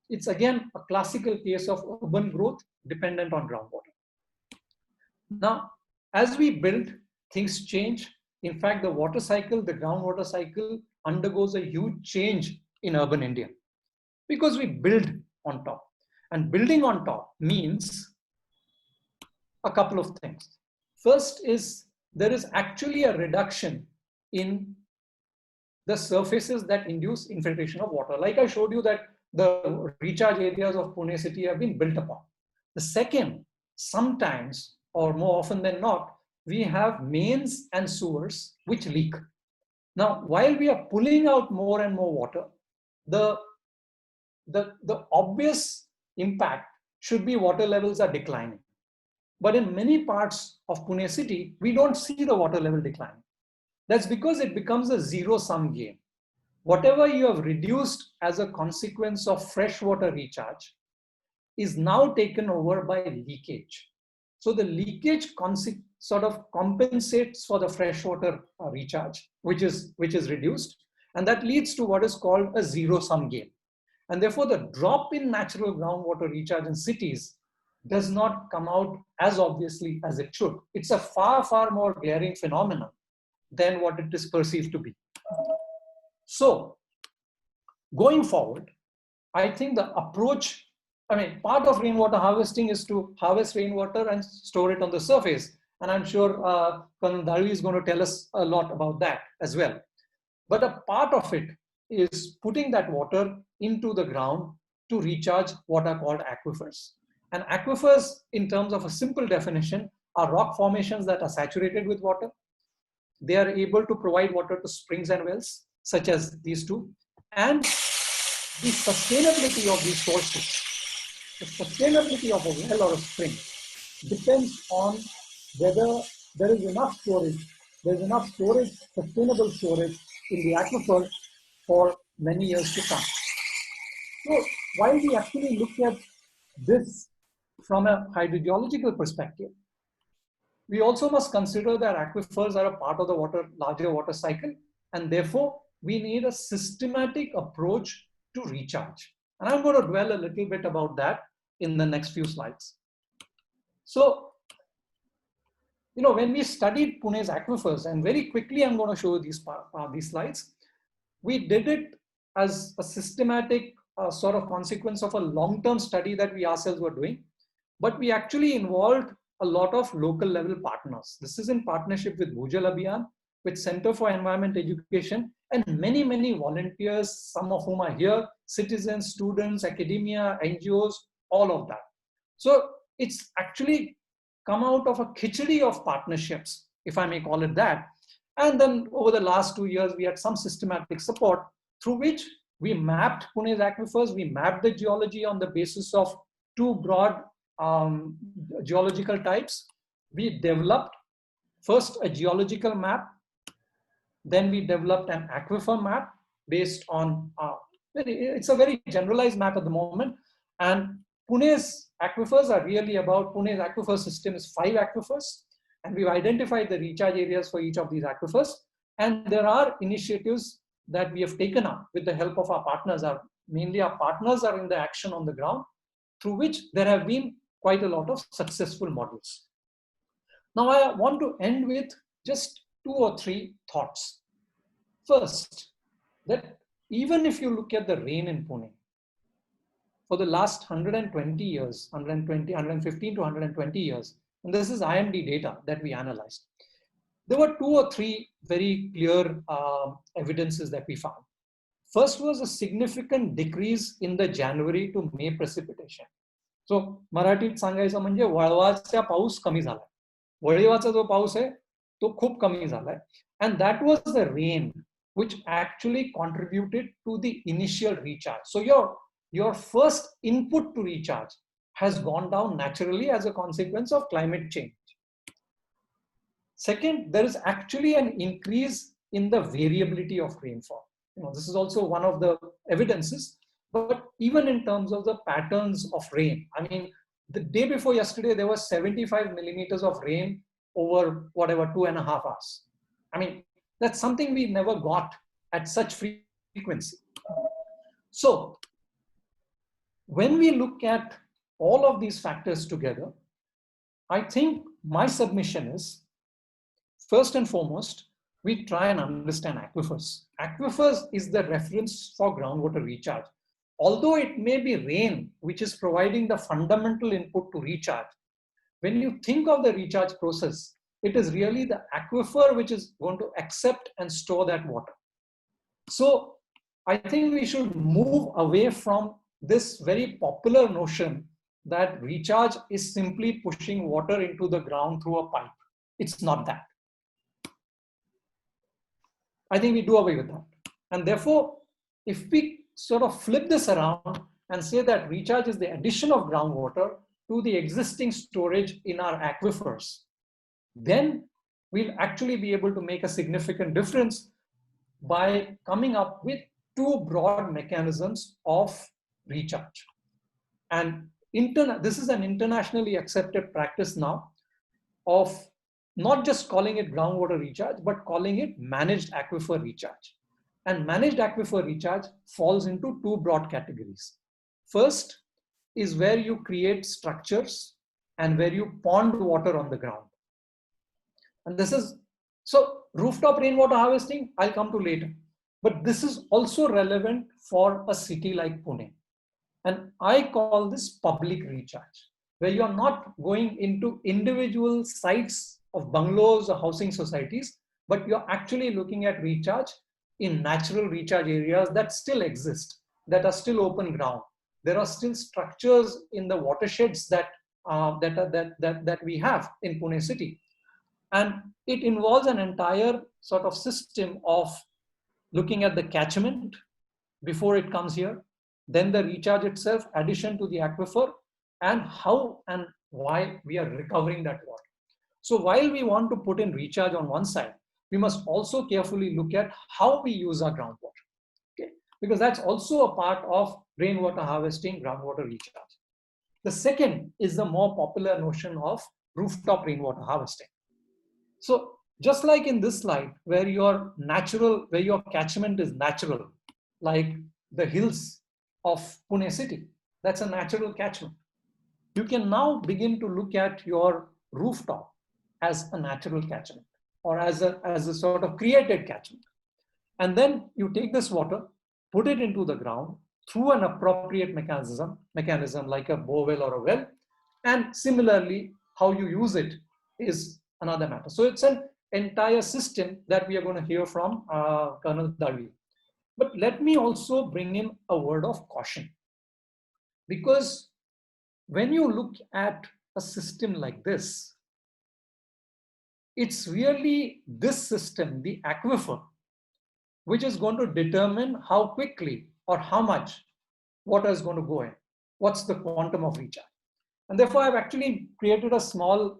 It's again a classical case of urban growth dependent on groundwater. Now, as we build, things change. In fact, the water cycle, the groundwater cycle undergoes a huge change in urban India because we build on top. And building on top means a couple of things. First is there is actually a reduction in the surfaces that induce infiltration of water. Like I showed you that the recharge areas of Pune city have been built upon. The second, sometimes or more often than not, we have mains and sewers which leak. Now, while we are pulling out more and more water, the obvious impact should be water levels are declining. But in many parts of Pune city, we don't see the water level declining. That's because it becomes a zero-sum game. Whatever you have reduced as a consequence of freshwater recharge is now taken over by leakage. So the leakage sort of compensates for the freshwater recharge, which is reduced. And that leads to what is called a zero-sum game. And therefore, the drop in natural groundwater recharge in cities does not come out as obviously as it should. It's a far, far more glaring phenomenon than what it is perceived to be. So, going forward, I think the approach, part of rainwater harvesting is to harvest rainwater and store it on the surface. And I'm sure Colonel Dalvi is going to tell us a lot about that as well. But a part of it is putting that water into the ground to recharge what are called aquifers. And aquifers, in terms of a simple definition, are rock formations that are saturated with water. They are able to provide water to springs and wells, such as these two. And the sustainability of these sources, the sustainability of a well or a spring, depends on whether there is enough storage, sustainable storage in the aquifer for many years to come. So while we actually look at this from a hydrogeological perspective, we also must consider that aquifers are a part of the larger water cycle, and therefore we need a systematic approach to recharge. And I'm going to dwell a little bit about that in the next few slides. So, when we studied Pune's aquifers, and very quickly I'm going to show you these slides, we did it as a systematic sort of consequence of a long-term study that we ourselves were doing, but we actually involved a lot of local level partners. This is in partnership with Bhujal Abhiyan, with Center for Environment Education, and many, many volunteers, some of whom are here, citizens, students, academia, NGOs, all of that. So it's actually come out of a khichdi of partnerships, if I may call it that. And then over the last 2 years, we had some systematic support through which we mapped Pune's aquifers. We mapped the geology on the basis of two broad geological types. We developed first a geological map, then we developed an aquifer map based on, it's a very generalized map at the moment. And Pune's aquifers are really about, Pune's aquifer system is 5 aquifers. And we've identified the recharge areas for each of these aquifers. And there are initiatives that we have taken up with the help of our partners. Mainly our partners are in the action on the ground, through which there have been quite a lot of successful models. Now I want to end with just 2 or 3 thoughts. First, that even if you look at the rain in Pune, for the last 120 years, 115 to 120 years, and this is IMD data that we analyzed, there were 2 or 3 very clear evidences that we found. First was a significant decrease in the January to May precipitation. So मराठीत सांगायचं म्हणजे वळवाचा पाऊस कमी झाला. वळीवाचा जो पाऊस आहे तो खूप कमी झालाय. And that was the rain which actually contributed to the initial recharge. So your first input to recharge has gone down naturally as a consequence of climate change. Second, there is actually an increase in the variability of rainfall. This is also one of the evidences, but even in terms of the patterns of rain, the day before yesterday, there was 75 millimeters of rain over 2.5 hours. That's something we never got at such frequency. So when we look at all of these factors together, I think my submission is, first and foremost, we try and understand aquifers. Aquifers is the reference for groundwater recharge. Although it may be rain which is providing the fundamental input to recharge, when you think of the recharge process, it is really the aquifer which is going to accept and store that water. So I think we should move away from this very popular notion that recharge is simply pushing water into the ground through a pipe. It's not that. I think we do away with that. And therefore, if we sort of flip this around and say that recharge is the addition of groundwater to the existing storage in our aquifers, then we'll actually be able to make a significant difference by coming up with 2 broad mechanisms of recharge. And this is an internationally accepted practice now of not just calling it groundwater recharge, but calling it managed aquifer recharge. And managed aquifer recharge falls into two broad categories. First is where you create structures and where you pond water on the ground. And this is, so rooftop rainwater harvesting, I'll come to later. But this is also relevant for a city like Pune. And I call this public recharge, where you are not going into individual sites of bungalows or housing societies, but you're actually looking at recharge in natural recharge areas that still exist, that are still open ground. There are still structures in the watersheds that we have in Pune city. And it involves an entire sort of system of looking at the catchment before it comes here, then the recharge itself, addition to the aquifer, and how and why we are recovering that water. So while we want to put in recharge on one side, we must also carefully look at how we use our groundwater, okay? Because that's also a part of rainwater harvesting, groundwater recharge. The second is the more popular notion of rooftop rainwater harvesting. So just like in this slide, where your catchment is natural, like the hills of Pune city, that's a natural catchment. You can now begin to look at your rooftop as a natural catchment, or as a sort of created catchment. And then you take this water, put it into the ground through an appropriate mechanism like a borewell or a well. And similarly, how you use it is another matter. So it's an entire system that we are going to hear from Colonel Dalvi. But let me also bring in a word of caution, because when you look at a system like this, it's really this system, the aquifer, which is going to determine how quickly or how much water is going to go in. What's the quantum of recharge? And therefore, I've actually created a small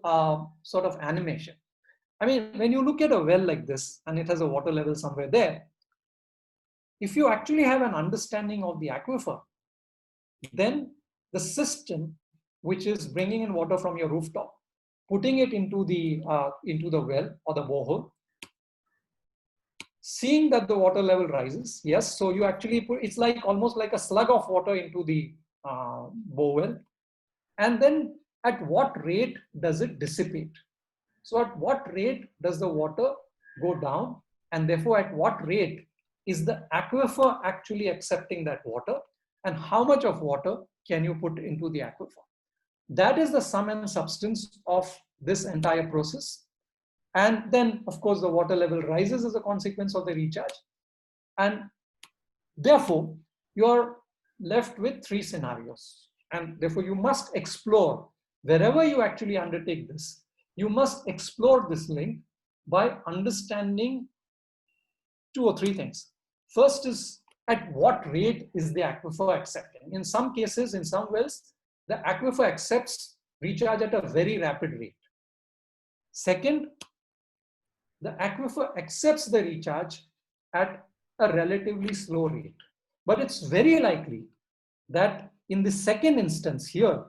sort of animation. I mean, when you look at a well like this, and it has a water level somewhere there, if you actually have an understanding of the aquifer, then the system, which is bringing in water from your rooftop, putting it into the well or the borehole, seeing that the water level rises, yes, so you actually put, it's like almost like a slug of water into the borewell, and then at what rate does it dissipate? So at what rate does the water go down, and therefore at what rate is the aquifer actually accepting that water, and how much of water can you put into the aquifer? That is the sum and substance of this entire process. And then, of course, the water level rises as a consequence of the recharge. And therefore, you're left with three scenarios. And therefore, you must explore, wherever you actually undertake this, you must explore this link by understanding two or three things. First is, at what rate is the aquifer accepting? In some cases, in some wells, the aquifer accepts recharge at a very rapid rate. Second, the aquifer accepts the recharge at a relatively slow rate. But it's very likely that in the second instance here,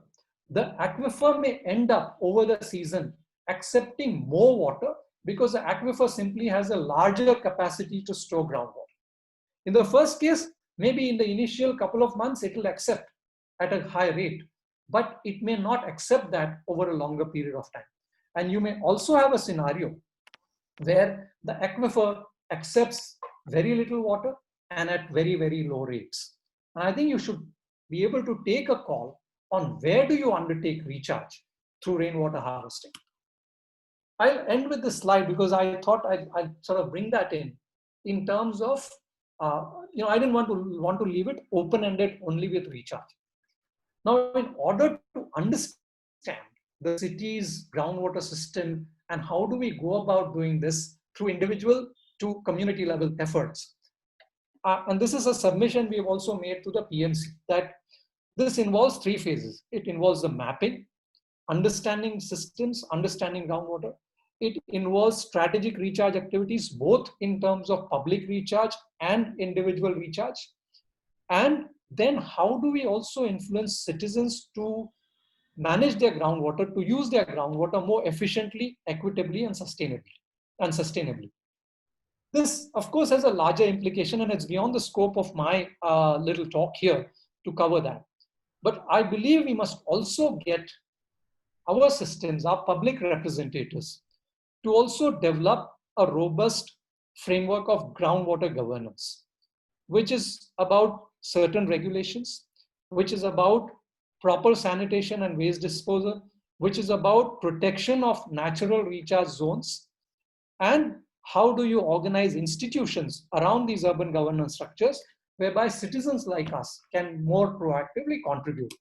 the aquifer may end up over the season accepting more water, because the aquifer simply has a larger capacity to store groundwater. In the first case, maybe in the initial couple of months, it will accept at a high rate, but it may not accept that over a longer period of time. And you may also have a scenario where the aquifer accepts very little water and at very, very low rates. And I think you should be able to take a call on where do you undertake recharge through rainwater harvesting. I'll end with this slide because I thought I'd sort of bring that in terms of, I didn't want to leave it open-ended only with recharge. Now, in order to understand the city's groundwater system and how do we go about doing this through individual to community level efforts. And this is a submission we have also made to the PMC, that this involves three phases. It involves the mapping, understanding systems, understanding groundwater. It involves strategic recharge activities, both in terms of public recharge and individual recharge. And then how do we also influence citizens to manage their groundwater, to use their groundwater more efficiently, equitably, and sustainably. This, of course, has a larger implication, and it's beyond the scope of my little talk here to cover that. But I believe we must also get our systems, our public representatives, to also develop a robust framework of groundwater governance, which is about certain regulations, which is about proper sanitation and waste disposal, which is about protection of natural recharge zones, and how do you organize institutions around these urban governance structures whereby citizens like us can more proactively contribute.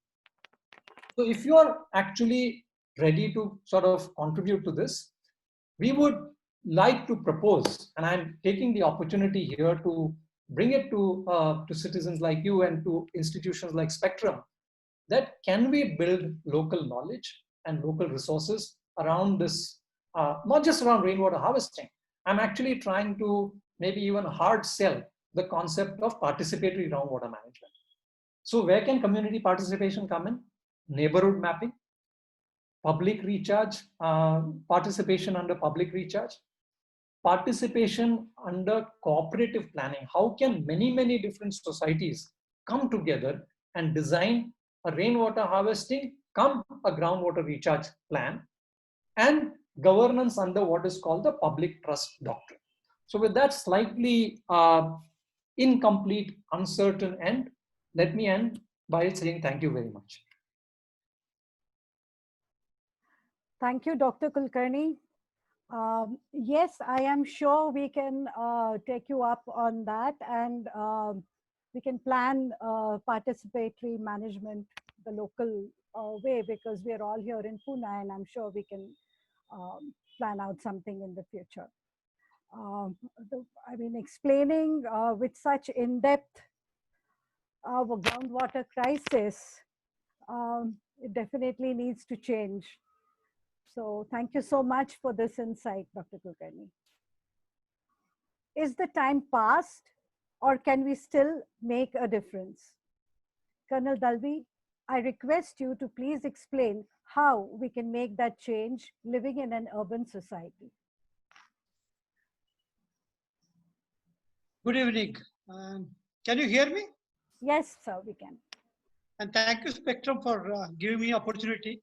So if you are actually ready to sort of contribute to this, we would like to propose, and I'm taking the opportunity here to bring it to citizens like you and to institutions like Spectrum, that can we build local knowledge and local resources around this, not just around rainwater harvesting. I'm actually trying to maybe even hard sell the concept of participatory groundwater management. So where can community participation come in? Neighborhood mapping, public recharge, participation under public recharge, participation under cooperative planning. How can many, many different societies come together and design a rainwater harvesting come a groundwater recharge plan, and governance under what is called the public trust doctrine. So with that slightly incomplete, uncertain end, let me end by saying thank you very much. Thank you, Dr. Kulkarni. Yes, I am sure we can take you up on that, and we can plan participatory management the local way, because we are all here in Pune, and I'm sure we can plan out something in the future. I mean, explaining with such in-depth our groundwater crisis, it definitely needs to change. So thank you so much for this insight, Dr. Kulkarni. Is the time past, or can we still make a difference? Colonel Dalvi, I request you to please explain how we can make that change living in an urban society. Good evening. Can you hear me? Yes, sir, we can. And thank you, Spectrum, for giving me opportunity.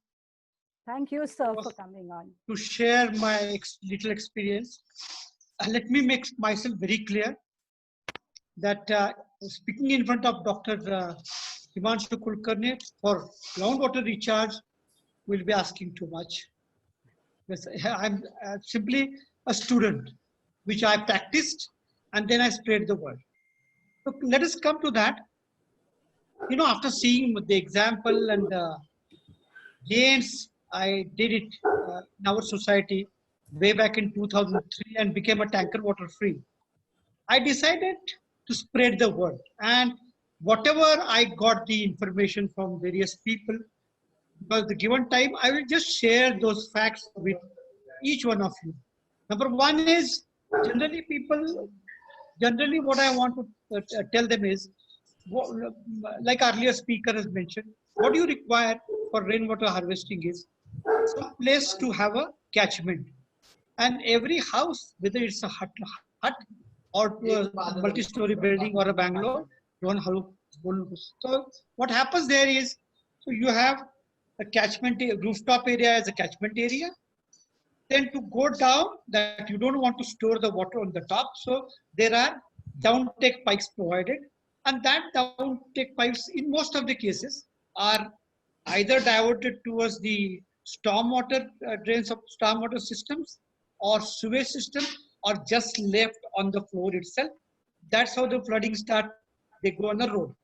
Thank you, sir, for coming on. To share my little experience. Let me make myself very clear that speaking in front of Dr. Himanshu Kulkarni for groundwater recharge will be asking too much. I'm simply a student, which I practiced, and then I spread the word. So let us come to that. You know, after seeing the example and the gains I did it in our society way back in 2003 and became a tanker water free, I decided to spread the word. And whatever I got the information from various people, because the given time, I will just share those facts with each one of you. Number one is, generally what I want to tell them is, like earlier speaker has mentioned, what you require for rainwater harvesting is some place to have a catchment. And every house, whether it's a hut or to a multi-story building or a bungalow, so what happens there is, so you have a catchment, rooftop area as a catchment area. Then to go down, that you don't want to store the water on the top, so there are downtake pipes provided, and that downtake pipes in most of the cases are either diverted towards the stormwater drains of stormwater systems or sewage system, or just left on the floor itself. That's how the flooding starts. They go on the road.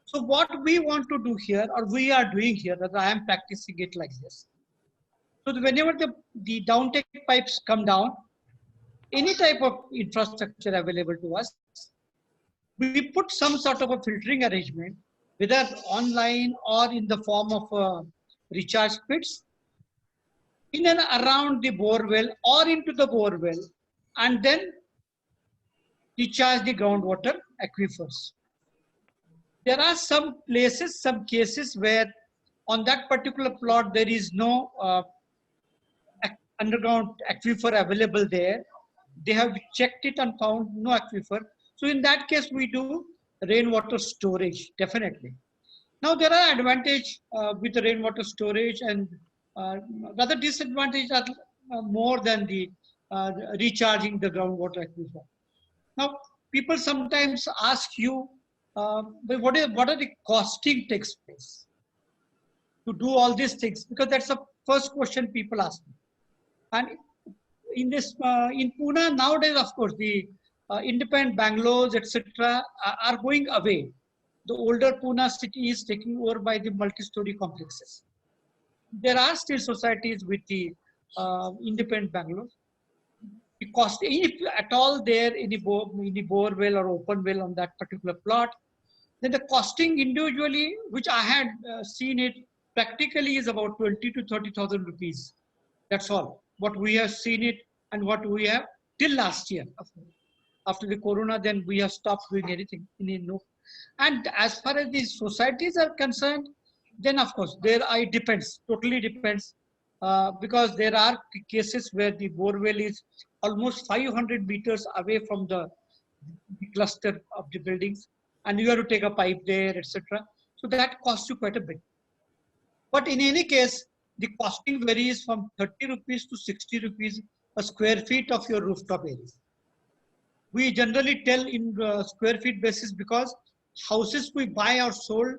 So what we want to do here, or we are doing here, that I am practicing it like this. So whenever the downtake pipes come down, any type of infrastructure available to us, we put some sort of a filtering arrangement, whether online or in the form of recharge pits, in and around the borewell or into the borewell, and then recharge the groundwater aquifers. There are some places, some cases where on that particular plot, there is no underground aquifer available there. They have checked it and found no aquifer. So in that case, we do rainwater storage, definitely. Now there are advantages with the rainwater storage, and rather disadvantages are more than the recharging the groundwater aquifer. Now people sometimes ask you, but what are the costing takes place to do all these things? Because that's the first question people ask me. And in this, in Pune nowadays, of course, the independent bungalows, etc., are going away. The older Pune city is taken over by the multi-story complexes. There are still societies with the independent bungalows. The cost, if at all there any borewell or open well on that particular plot, then the costing individually, which I had seen it practically, is about 20 to 30,000 rupees. That's all. What we have seen it, and what we have till last year. After the corona, then we have stopped doing anything. And as far as these societies are concerned, then of course there it depends, totally depends, because there are cases where the borewell is almost 500 meters away from the cluster of the buildings, and you have to take a pipe there, etc. So that costs you quite a bit. But in any case, the costing varies from 30 rupees to 60 rupees a square feet of your rooftop area. We generally tell in square feet basis because houses we buy are sold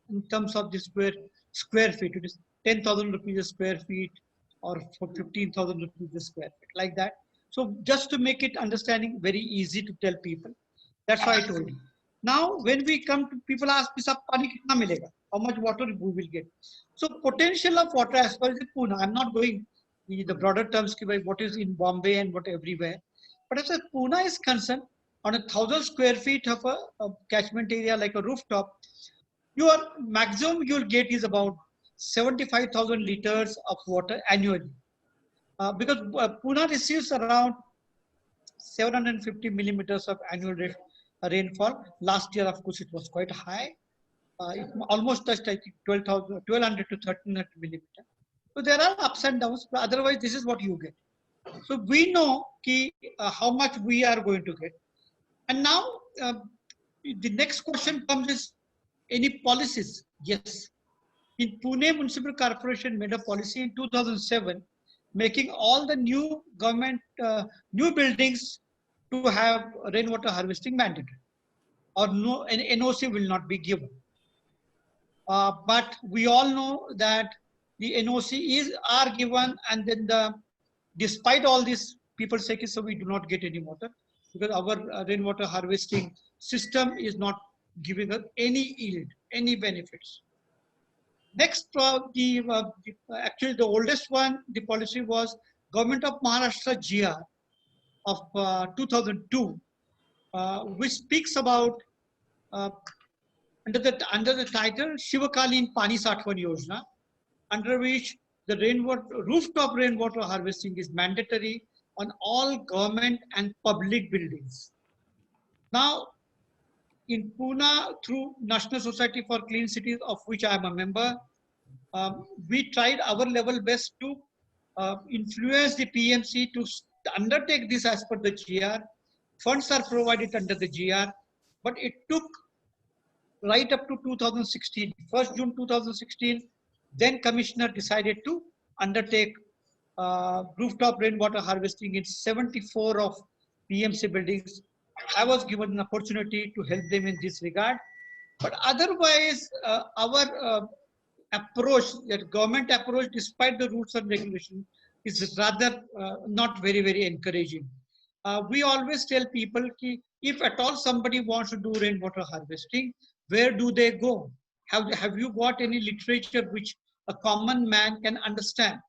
in terms of the square feet. It is 10,000 rupees a square feet, or for 15,000 rupees a square feet, like that. So just to make it understanding very easy to tell people, that's why I told you. Now, when we come to, people ask me, pani kitna milega? How much water we will get? So potential of water as far as Pune, I'm not going in the broader terms, what is in Bombay and what everywhere. But as far as Pune is concerned, on 1,000 square feet of a catchment area like a rooftop, your maximum you'll get is about 75,000 liters of water annually. Because Pune receives around 750 millimeters of annual rainfall. Last year, of course, it was quite high. It almost touched, I think, 1200 to 1300 millimeters. So there are ups and downs, but otherwise, this is what you get. So we know how much we are going to get. And now the next question comes is, any policies? Yes. In Pune Municipal Corporation made a policy in 2007, making all the new government, new buildings to have rainwater harvesting mandatory, or no, an NOC will not be given. But we all know that the NOC are given, and then despite all this, people say, so we do not get any water because our rainwater harvesting system is not giving us any yield, any benefits. Next, actually the oldest one, the policy was Government of Maharashtra GR of 2002, which speaks about under the title Shivakalin Pani Satwan Yojana, under which the rooftop rainwater harvesting is mandatory on all government and public buildings. Now, in Pune, through National Society for Clean Cities, of which I am a member, we tried our level best to influence the PMC to undertake this as per the GR. Funds are provided under the GR, but it took right up to 2016, 1st June 2016, then Commissioner decided to undertake rooftop rainwater harvesting in 74 of PMC buildings. I was given an opportunity to help them in this regard. But otherwise, our approach, that government approach, despite the rules and regulations, is rather not very, very encouraging. We always tell people, if at all somebody wants to do rainwater harvesting, where do they go? Have you got any literature which a common man can understand?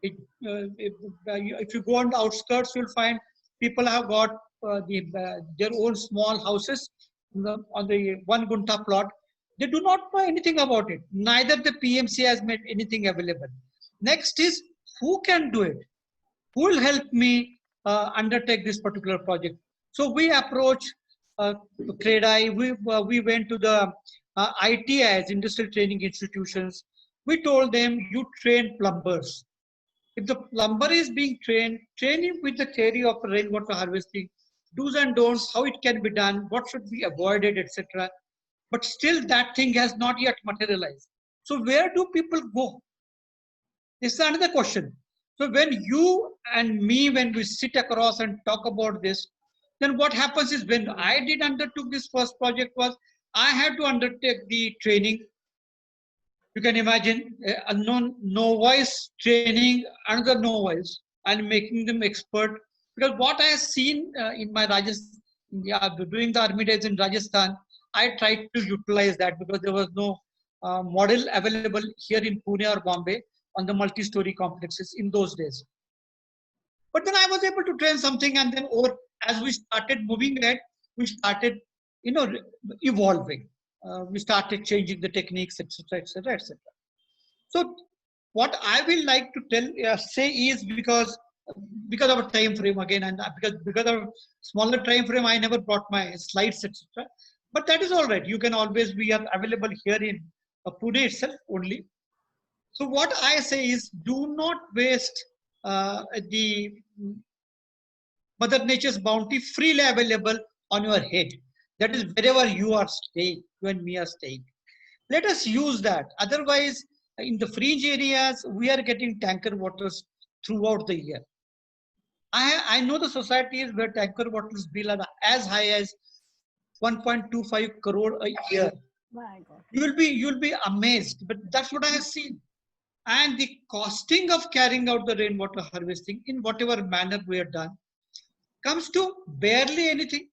If you go on the outskirts, you'll find people have got their own small houses on the 1 gunta plot. They do not know anything about it. Neither the PMC has made anything available. Next is, who can do it? Who will help me undertake this particular project? So we approached CREDI. We went to the ITIs, Industrial Training Institutions. We told them, you train plumbers. If the plumber is being trained, train him with the theory of rainwater harvesting, do's and don'ts, how it can be done, what should be avoided, etc. But still that thing has not yet materialized. So where do people go? This is another question. So when you and me, when we sit across and talk about this, then what happens is when I did undertook this first project was I had to undertake the training. You can imagine a unknown novice training another novice and making them expert. Because what I have seen in my Rajasthan, yeah, doing the army days in Rajasthan, I tried to utilize that because there was no model available here in Pune or Bombay on the multi-story complexes in those days. But then I was able to train something, and then over as we started moving ahead, we started, evolving. We started changing the techniques, etc., etc., etc. So, what I will like to say is because of a time frame again, and because of smaller time frame, I never brought my slides, etc. But that is all right. You can always be available here in Pune itself only. So what I say is, do not waste the Mother Nature's bounty freely available on your head. That is wherever you are staying, you and me are staying. Let us use that. Otherwise, in the fringe areas, we are getting tanker waters throughout the year. I know the societies where tanker waters bill are as high as 1.25 crore a year. My God. You'll be amazed, but that's what I have seen. And the costing of carrying out the rainwater harvesting in whatever manner we have done comes to barely anything.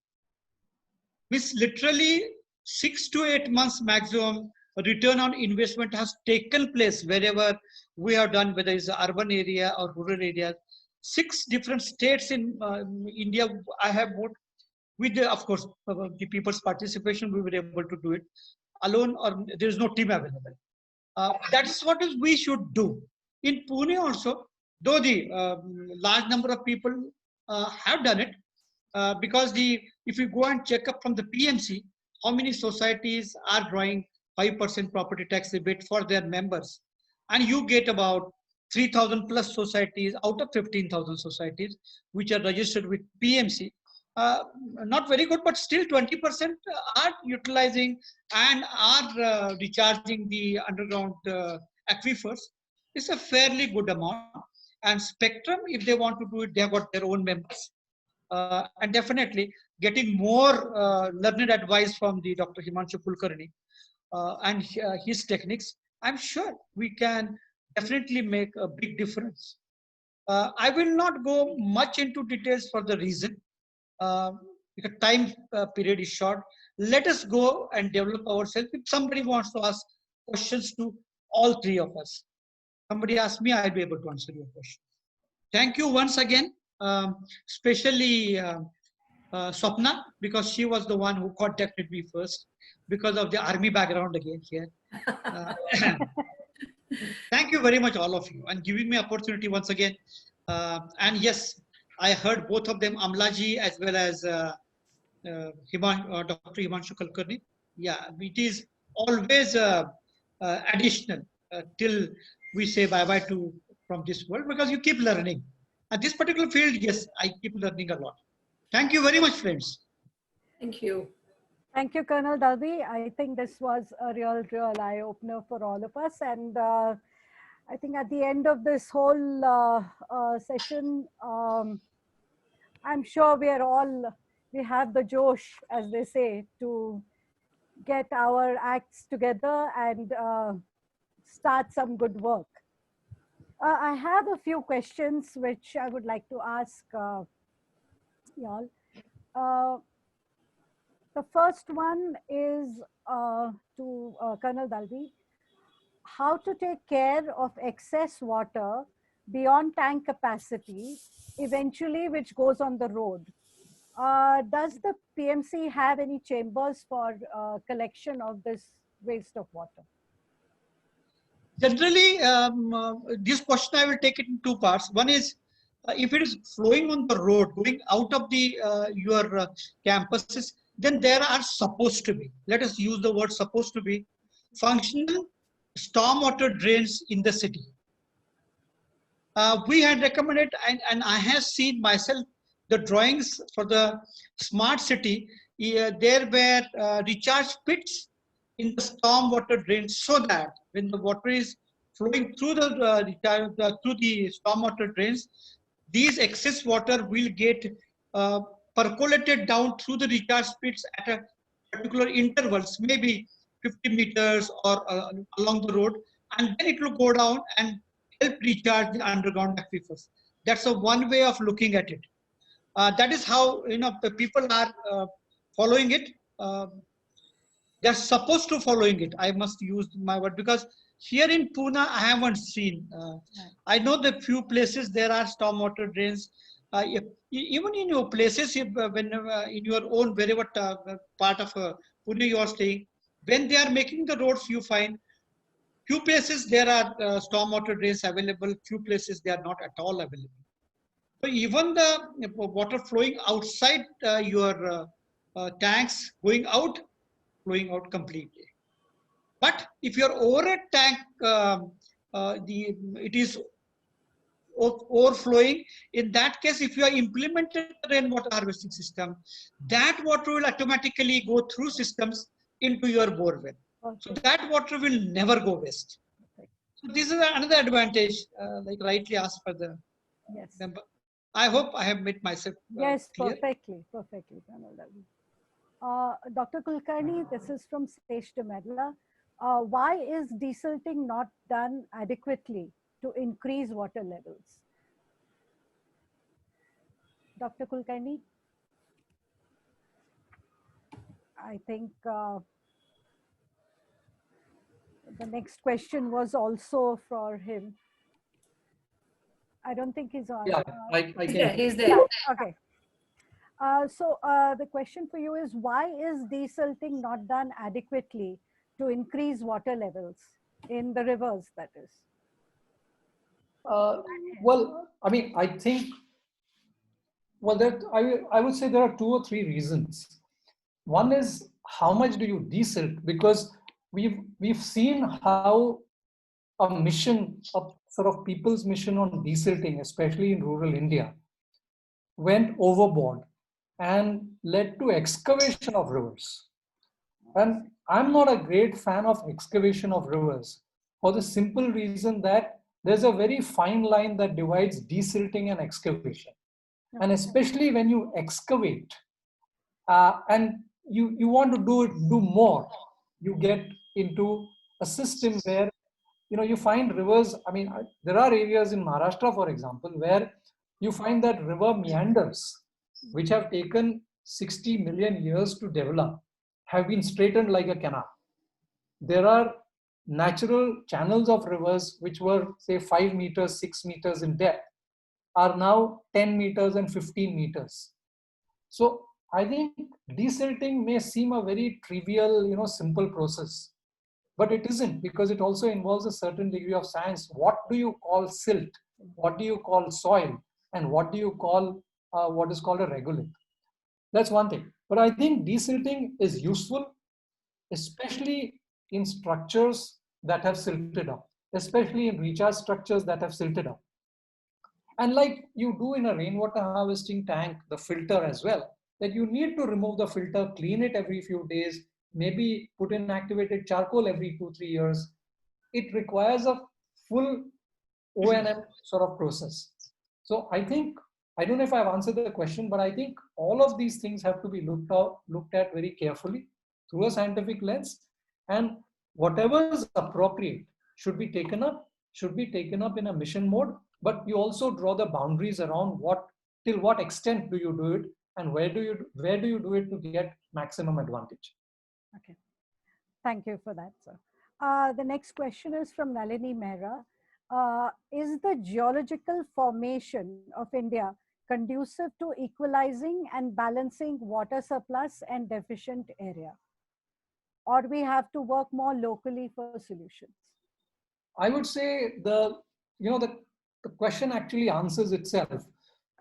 Means literally 6 to 8 months maximum return on investment has taken place wherever we have done, whether it's urban area or rural area. 6 different states in India I have worked with, of course, the people's participation, we were able to do it alone, or there is no team available. That is what we should do. In Pune also, though the large number of people have done it, because if you go and check up from the PMC, how many societies are drawing 5% property tax rebate for their members, and you get about 3,000 plus societies out of 15,000 societies which are registered with PMC. Not very good, but still 20% are utilizing and are recharging the underground aquifers. It's a fairly good amount. And Spectrum, if they want to do it, they have got their own members. And definitely getting more learned advice from the Dr. Himanshu Kulkarni and his techniques, I'm sure we can definitely make a big difference. I will not go much into details for the reason. Because time period is short. Let us go and develop ourselves. If somebody wants to ask questions to all 3 of us, somebody ask me, I'll be able to answer your question. Thank you once again, especially Swapna, because she was the one who contacted me first because of the army background again here. Thank you very much, all of you, and giving me opportunity once again. And yes, I heard both of them, Amlaji as well as Dr. Himanshu Kulkarni. Yeah, it is always additional till we say bye-bye to from this world, because you keep learning. At this particular field, yes, I keep learning a lot. Thank you very much, friends. Thank you. Thank you, Colonel Dalvi. I think this was a real eye-opener for all of us. And I think at the end of this whole session, I'm sure we have the josh, as they say, to get our acts together and start some good work. I have a few questions which I would like to ask y'all. The first one is to Colonel Dalvi. How to take care of excess water beyond tank capacity, eventually which goes on the road. Does the PMC have any chambers for collection of this waste of water? Generally, this question I will take it in 2 parts. One is, if it is flowing on the road, going out of the your campuses, then there are supposed to be, let us use the word supposed to be, functional stormwater drains in the city. We had recommended, and I have seen myself the drawings for the smart city. There were recharge pits in the stormwater drains, so that when the water is flowing through through the stormwater drains, these excess water will get percolated down through the recharge pits at a particular intervals, maybe 50 meters or along the road, and then it will go down and help recharge the underground aquifers. That's a one way of looking at it. That is how the people are following it. They're supposed to following it. I must use my word, because here in Pune I haven't seen. I know the few places there are stormwater drains. Even in your places, in your own wherever part of Pune you are staying, when they are making the roads, you find few places there are stormwater drains available, few places they are not at all available. So even the water flowing outside your tanks flowing out completely. But if you're over a tank, it is overflowing. In that case, if you are implemented the rainwater harvesting system, that water will automatically go through systems into your borewell. Okay. So that water will never go waste. Okay. So this is another advantage, like rightly asked for the member. I hope I have made myself yes, clear. perfectly. Dr. Kulkarni, this is from Sesh Medla. Why is desilting not done adequately to increase water levels? Dr. Kulkarni? I think the next question was also for him. I don't think he's on. Yeah, I can. He's there. Okay. So the question for you is, why is desilting not done adequately to increase water levels in the rivers, that is? Well, I mean, I think, well, that I would say there are 2 or 3 reasons. One is, how much do you desilt? Because we've seen how a mission, a sort of people's mission on desilting, especially in rural India, went overboard and led to excavation of rivers. And I'm not a great fan of excavation of rivers, for the simple reason that there's a very fine line that divides desilting and excavation. And especially when you excavate and you want to do more, you get into a system where you find rivers. I mean, there are areas in Maharashtra, for example, where you find that river meanders, which have taken 60 million years to develop, have been straightened like a canal. There are natural channels of rivers which were, say, 5 meters, 6 meters in depth, are now 10 meters and 15 meters. So I think desilting may seem a very trivial, simple process, but it isn't, because it also involves a certain degree of science. What do you call silt? What do you call soil? And what do you call what is called a regolith? That's one thing. But I think desilting is useful, especially in structures that have silted up, especially in recharge structures that have silted up. And like you do in a rainwater harvesting tank, the filter as well, that you need to remove the filter, clean it every few days, maybe put in activated charcoal every 2-3 years. It requires a full O&M sort of process. So I think, I don't know if I've answered the question, but I think all of these things have to be looked at very carefully through a scientific lens, and whatever is appropriate should be taken up in a mission mode. But you also draw the boundaries around till what extent do you do it, and where do you do it to get maximum advantage. Okay, thank you for that, sir. The next question is from Nalini Mehra. Is the geological formation of India conducive to equalizing and balancing water surplus and deficient area? Or we have to work more locally for solutions? I would say the question actually answers itself,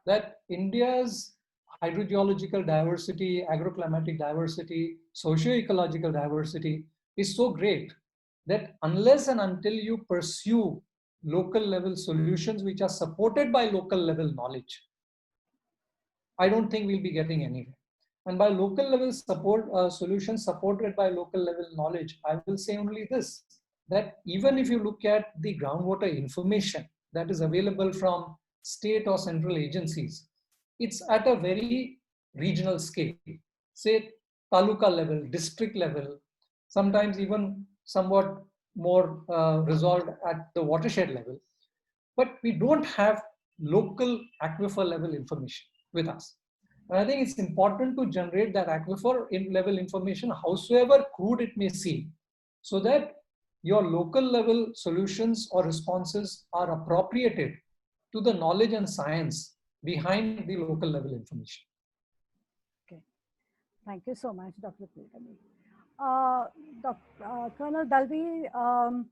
that India's hydrogeological diversity, agroclimatic diversity, socio-ecological diversity is so great that unless and until you pursue local level solutions which are supported by local level knowledge, I don't think we'll be getting anywhere. And by local level support, solutions supported by local level knowledge, I will say only this, that even if you look at the groundwater information that is available from state or central agencies, it's at a very regional scale, say taluka level, district level, sometimes even somewhat more resolved at the watershed level. But we don't have local aquifer level information with us. And I think it's important to generate that aquifer level information, howsoever crude it may seem, so that your local level solutions or responses are appropriated to the knowledge and science behind the local level information. Okay. Thank you so much, Dr. Kulkarni. Colonel Dalvi,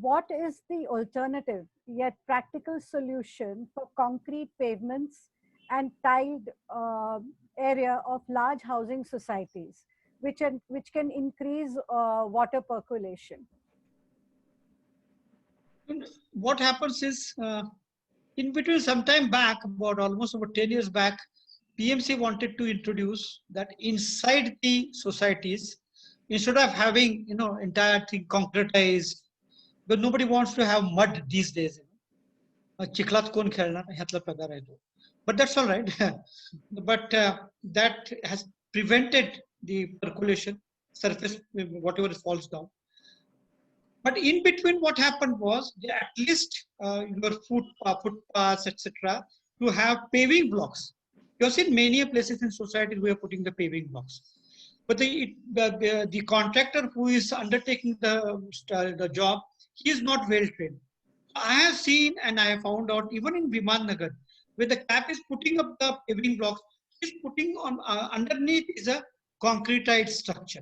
what is the alternative yet practical solution for concrete pavements and tiled area of large housing societies, which can increase water percolation? What happens is, in between some time back, about almost over 10 years back, PMC wanted to introduce that inside the societies, instead of having entire thing concretized, but nobody wants to have mud these days. Chiklat kon khelna ह्यातला प्रकार आहे तो. But that's all right. But that has prevented the percolation, surface, whatever falls down. But in between, what happened was at least your footpaths, etc., to have paving blocks. You have seen many places in society we are putting the paving blocks. But the contractor who is undertaking the job, he is not well trained. I have seen and I have found out even in Viman Nagar, where the cap is putting up the paving blocks, he's putting on underneath is a concretized structure.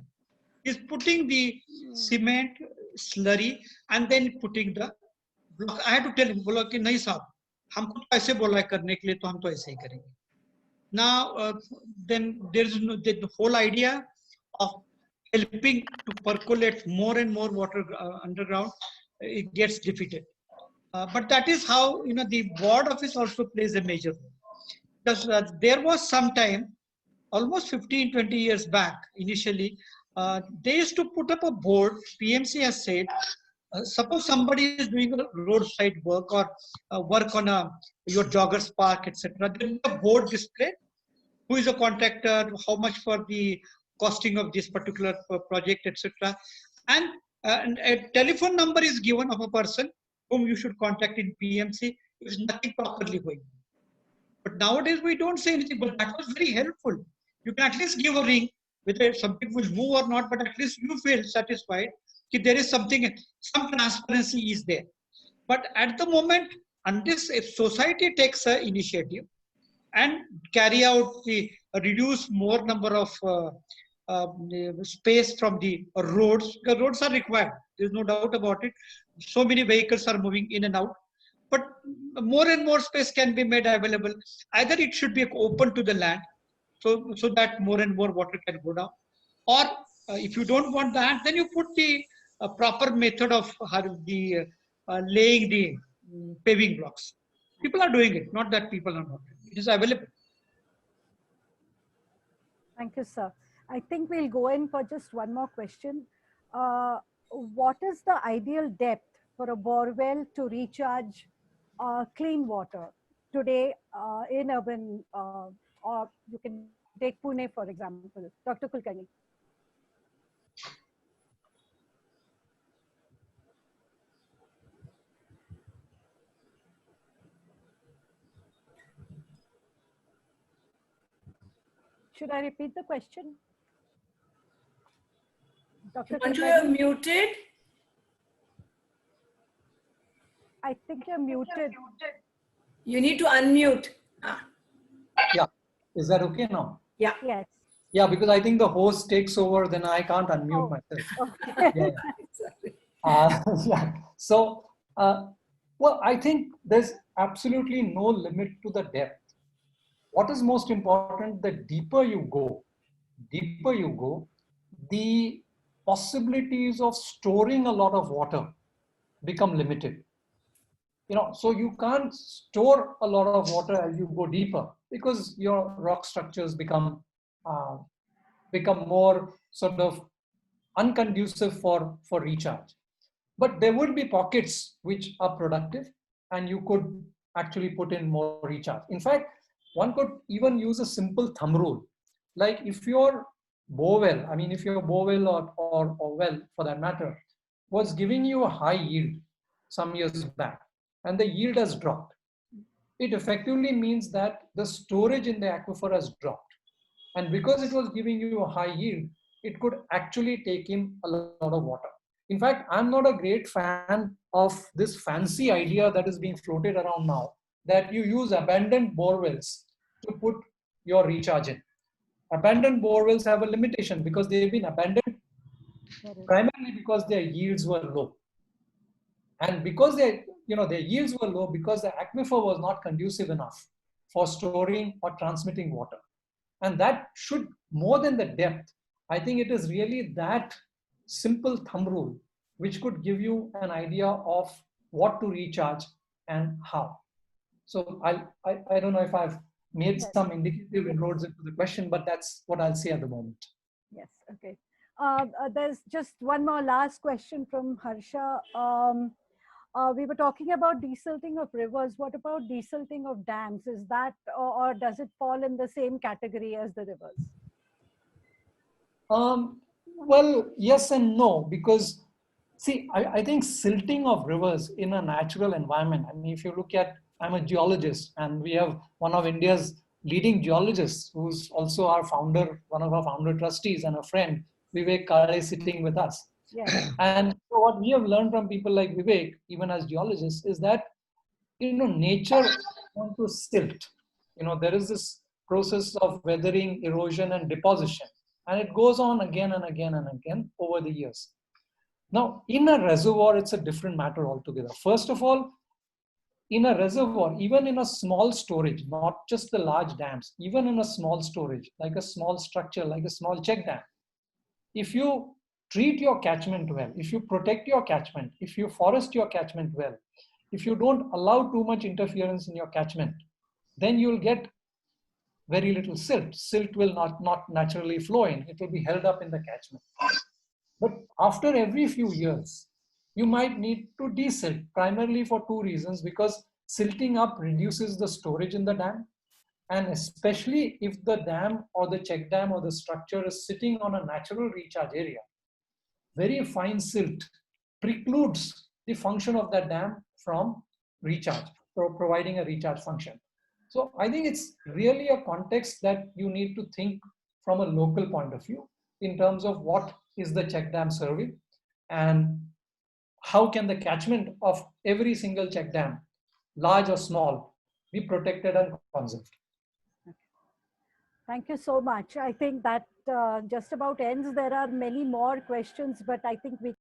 He's putting the cement slurry and then putting the block. I had to tell him, बोला कि नहीं साहब, हमको तो ऐसे बोला है करने के लिए तो हम तो ऐसे ही करेंगे. Now, then there's the whole idea of helping to percolate more and more water underground. It gets defeated. But that is how the board office also plays a major role. Because there was some time, almost 15-20 years back, initially, they used to put up a board. PMC has said, suppose somebody is doing a roadside work or work on your joggers park, etc. Then the board display, who is a contractor, how much for the costing of this particular project, etc. And a telephone number is given of a person whom you should contact in PMC if nothing properly going. But nowadays we don't say anything, but that was very helpful. You can at least give a ring, whether something will move or not, but at least you feel satisfied that there is something, some transparency is there. But at the moment, unless if society takes an initiative and carry out the reduce more number of space from the roads, because roads are required, there's no doubt about it. So many vehicles are moving in and out, but more and more space can be made available. Either it should be open to the land, so that more and more water can go down, or if you don't want that, then you put the proper method of the laying the paving blocks. People are doing it, not that people are not. It is available. Thank you, sir. I think we'll go in for just one more question. What is the ideal depth for a borewell to recharge clean water today in urban, or you can take Pune, for example? Dr. Kulkarni. Should I repeat the question? Dr. Himanshu, you're muted. I think you're muted. You need to unmute. Yeah, is that okay now? Yeah. Yes. Yeah, because I think the host takes over, then I can't unmute myself. Okay. Yeah. So, well, I think there's absolutely no limit to the depth. What is most important, the deeper you go, the possibilities of storing a lot of water become limited. So you can't store a lot of water as you go deeper because your rock structures uh, become more sort of unconducive for recharge. But there would be pockets which are productive and you could actually put in more recharge. In fact, one could even use a simple thumb rule. Like if your borewell, if your borewell or well for that matter, was giving you a high yield some years back and the yield has dropped, it effectively means that the storage in the aquifer has dropped. And because it was giving you a high yield, it could actually take in a lot of water. In fact, I'm not a great fan of this fancy idea that is being floated around now, that you use abandoned borewells to put your recharge in. Abandoned borewells have a limitation because they've been abandoned primarily because their yields were low. And because their yields were low, because the aquifer was not conducive enough for storing or transmitting water. And that should, more than the depth, I think it is really that simple thumb rule which could give you an idea of what to recharge and how. So I don't know if I've made some indicative inroads into the question, but that's what I'll say at the moment. Yes, okay. There's just one more last question from Harsha. We were talking about desilting of rivers. What about desilting of dams? Is that, or does it fall in the same category as the rivers? Well, yes and no, because see, I think silting of rivers in a natural environment, if you look at, I'm a geologist and we have one of India's leading geologists who's also our founder, one of our founder trustees and a friend, Vivek Kale, sitting with us. Yes. And so what we have learned from people like Vivek, even as geologists, is that, nature wants to silt. There is this process of weathering, erosion, and deposition. And it goes on again and again and again over the years. Now, in a reservoir, it's a different matter altogether. First of all, in a reservoir, even in a small storage, not just the large dams, even in a small storage, like a small structure, like a small check dam, if you treat your catchment well, if you protect your catchment, if you forest your catchment well, if you don't allow too much interference in your catchment, then you'll get very little silt. Silt will not naturally flow in. It will be held up in the catchment. But after every few years, you might need to desilt, primarily for two reasons, because silting up reduces the storage in the dam. And especially if the dam or the check dam or the structure is sitting on a natural recharge area, very fine silt precludes the function of that dam from recharge, so providing a recharge function. So I think it's really a context that you need to think from a local point of view in terms of what is the check dam serving and how can the catchment of every single check dam, large or small, be protected and conserved. Thank you so much. I think that just about ends. There are many more questions, but I think we